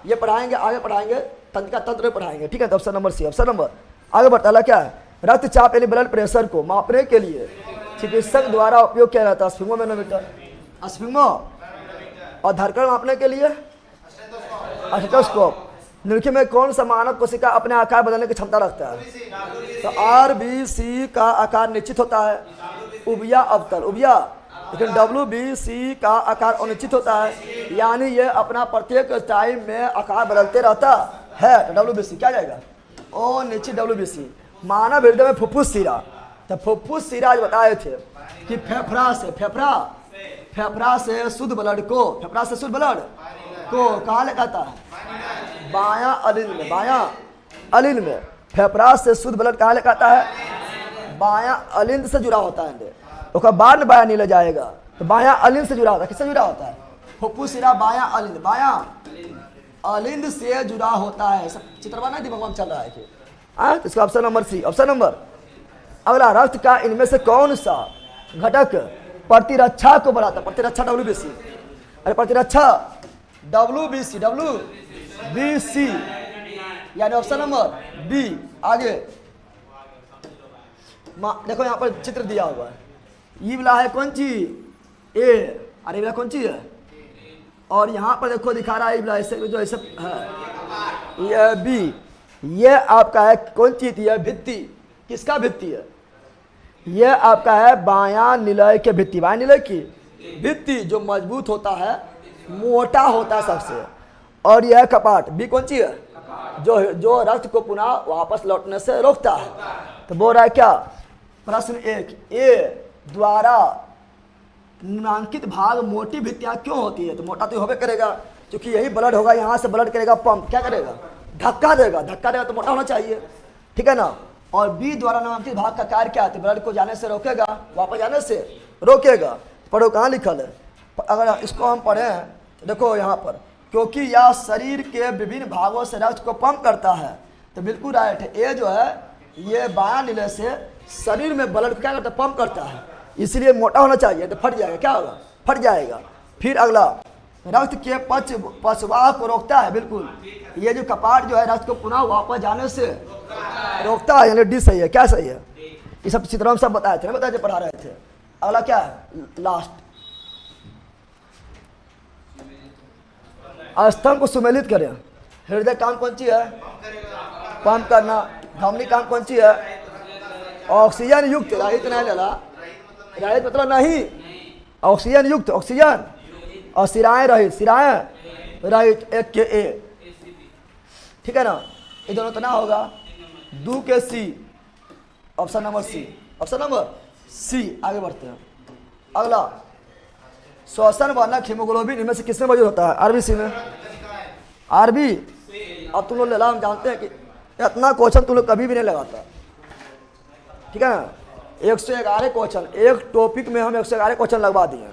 ये पढ़ाएंगे, आगे पढ़ाएंगे, तंत्रिका तंत्र पढ़ाएंगे, ठीक है। तो option number C, option number. आगे बढ़ता क्या है, रक्तचाप यानी ब्लड प्रेशर को मापने के लिए चिकित्सक द्वारा उपयोग किया जाता है स्फिग्मोमेनोमीटर, स्फिग्मो, और धड़कन मापने के लिए स्टेथोस्कोप। निम्नलिखित में कौन सा मानव कोशिका अपने आकार बदलने की क्षमता रखता है। तो RBC का आकार निश्चित होता है, उबिया अवतल, उबिया। लेकिन WBC का आकार अनिश्चित होता है, यानी ये अपना प्रत्येक टाइम में आकार बदलते रहता है। तो WBC क्या जाएगा, अनिश्चित WBC। मानव हृदय में फुफ्फुस सिरा, तो फुफ्फुस सिरा आज बताए थे कि फेफड़ा से शुद्ध ब्लड को कहाँ ले जाता है, बायां अलिंद में। फेफड़ा से शुद्ध ब्लड कहाँ ले जाता है, बायां अलिंद से जुड़ा होता है। उसका बाद में बायां नहीं ले जाएगा, तो बायां अलिंद से जुड़ा होता है। किससे जुड़ा होता है, फुफ्फुस सिरा बायां अलिंद से जुड़ा होता है। चित्र बना दिमाग में चल रहा है कि तो इसका option number C, option number. अगला, रक्त का इनमें से कौन सा घटक प्रतिरक्षा को बढ़ाता है। प्रतिरक्षा WBC, अरे प्रतिरक्षा WBC यानी ऑप्शन नंबर बी। आगे देखो, यहाँ पर चित्र दिया हुआ है। ये वाला है कौन सी, ए, अरे वाला कौन सी है, और यहाँ पर देखो दिखा रहा है वाला ऐसे जो ऐसे है, ये बी। ये आपका है कौन चीज, ये भित्ति। किसका भित्ति है, ये आपका है बायां निलय के भित्ति, बायां निलय की भित्ति जो मजबूत होता है, मोटा होता है सबसे। और यह कपाट, बी कौन सी है, जो जो रक्त को पुनः वापस लौटने से रोकता है। तो बोल रहा है क्या, प्रश्न 1, ए द्वारा निम्नांकित भाग मोटी भित्तियां क्यों होती है? तो मोटा तो होबे करेगा, क्योंकि यही ब्लड होगा, यहाँ से ब्लड करेगा पंप, क्या करेगा, धक्का देगा, धक्का देगा तो मोटा होना चाहिए, ठीक है ना। और बी द्वारा निम्नांकित भाग का कार्य क्या है? ब्लड को जाने से रोकेगा, वापस जाने से रोकेगा। पढ़ो कहाँ लिखल है, अगर इसको हम पढ़ें तो देखो यहाँ पर, क्योंकि यह शरीर के विभिन्न भागों से रक्त को पंप करता है। तो बिल्कुल राइट है, ये जो है ये बायां नीले से शरीर में ब्लड को क्या करता है, पंप करता है, इसलिए मोटा होना चाहिए। तो फट जाएगा, क्या होगा, फट जाएगा। फिर अगला, रक्त के पक्षवाह को रोकता है, बिल्कुल ये जो कपाट जो है रक्त को पुनः वापस जाने से रोकता है, यानी डी सही है। क्या सही है, ये सब चित्रों में सब बताए थे ना, बताए पढ़ा रहे थे। अगला क्या है, लास्ट, स्तंभ को सुमेलित करें। हृदय काम कौन सी है, पंप करना। धमनी काम कौन सी है, ऑक्सीजन युक्त, रहित नहीं लेला, रहित मतलब नहीं, ऑक्सीजन युक्त, ऑक्सीजन, और सिराएं रहित, सिराएं रहित, एक के ए, ठीक है ना। ये दोनों तो ना होगा, 2 के C, option number C, option number C. आगे बढ़ते हैं। अगला, श्वसन वर्णक हीमोग्लोबिन इनमें से किसमें मौजूद होता है, आरबीसी में, आरबी। अब तुम लोग लेला, हम जानते हैं कि इतना क्वेश्चन तुम लोग कभी भी नहीं लगाता, ठीक है ना। 111 क्वेश्चन, एक टॉपिक में हम 111 क्वेश्चन लगवा दिए।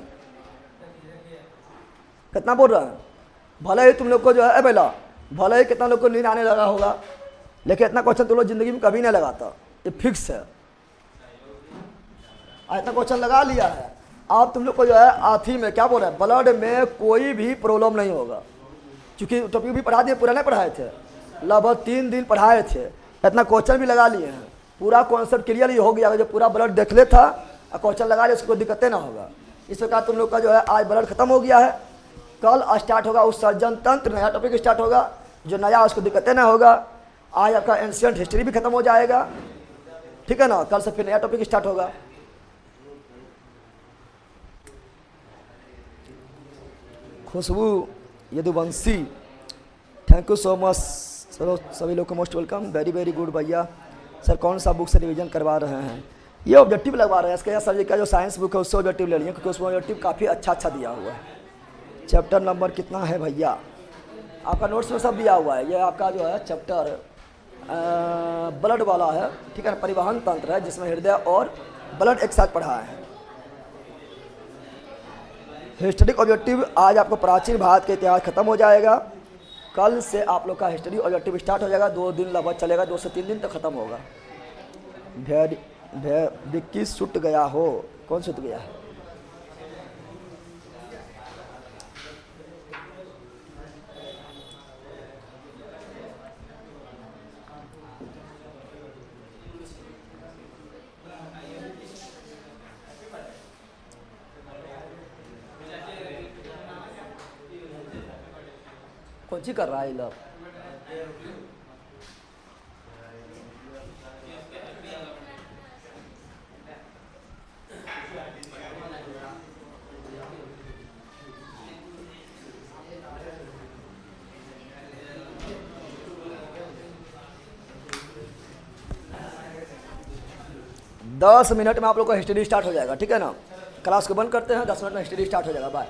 कितना बोल रहा है, भले ही तुम लोग को जो है पहला, भले ही कितना लोग को नींद आने लगा होगा, लेकिन इतना क्वेश्चन तुम लोग जिंदगी में कभी नहीं लगाता, ये फिक्स है। इतना क्वेश्चन लगा लिया है, आप तुम लोग को जो है आथी में क्या बोल रहे हैं, ब्लड में कोई भी प्रॉब्लम नहीं होगा, क्योंकि टॉपिक भी पढ़ा दिए, पूरा नहीं पढ़ाए थे, लगभग 3 दिन पढ़ाए थे, इतना क्वेश्चन भी लगा लिए हैं, पूरा कॉन्सेप्ट क्लियर हो गया। जो पूरा ब्लड देख ले था और क्वेश्चन लगा लिया, उसको दिक्कतें ना होगा। इस प्रकार तुम लोग का जो है आज ब्लड खत्म हो गया है, कल स्टार्ट होगा उत्सर्जन तंत्र, नया टॉपिक स्टार्ट होगा, जो नया उसको दिक्कतें ना होगा। आज आपका एंशिएंट हिस्ट्री भी खत्म हो जाएगा, ठीक है ना, कल से फिर नया टॉपिक स्टार्ट होगा। Khushbu Yaduvanshi, thank you so much. चलो सभी लोग को most welcome, very very good भैया। सर कौन सा बुक से रिवीजन करवा रहे हैं, ये ऑब्जेक्टिव लगवा रहे हैं इसके, सर जी का जो साइंस बुक है उससे ऑब्जेक्टिव ले लिए, क्योंकि उसमें ऑब्जेक्टिव काफ़ी अच्छा दिया हुआ है। चैप्टर नंबर कितना है भैया, आपका नोट्स में सब दिया हुआ है। ये आपका जो है चैप्टर ब्लड वाला है, ठीक है, परिवहन तंत्र है, जिसमें हृदय और ब्लड एक साथ पढ़ा है। हिस्टोरिक ऑब्जेक्टिव आज आपको प्राचीन भारत का इतिहास खत्म हो जाएगा, कल से आप लोग का हिस्ट्री ऑब्जेक्टिव स्टार्ट हो जाएगा, 2 दिन लगभग चलेगा, 2 से 3 दिन तक खत्म होगा। विक्की छूट गया हो, कौन छूट गया है, कौन सी कर रहा है ये लोग। दस मिनट में आप लोग का हिस्ट्री स्टार्ट हो जाएगा, ठीक है ना। क्लास को बंद करते हैं, 10 मिनट में हिस्ट्री स्टार्ट हो जाएगा, बाय।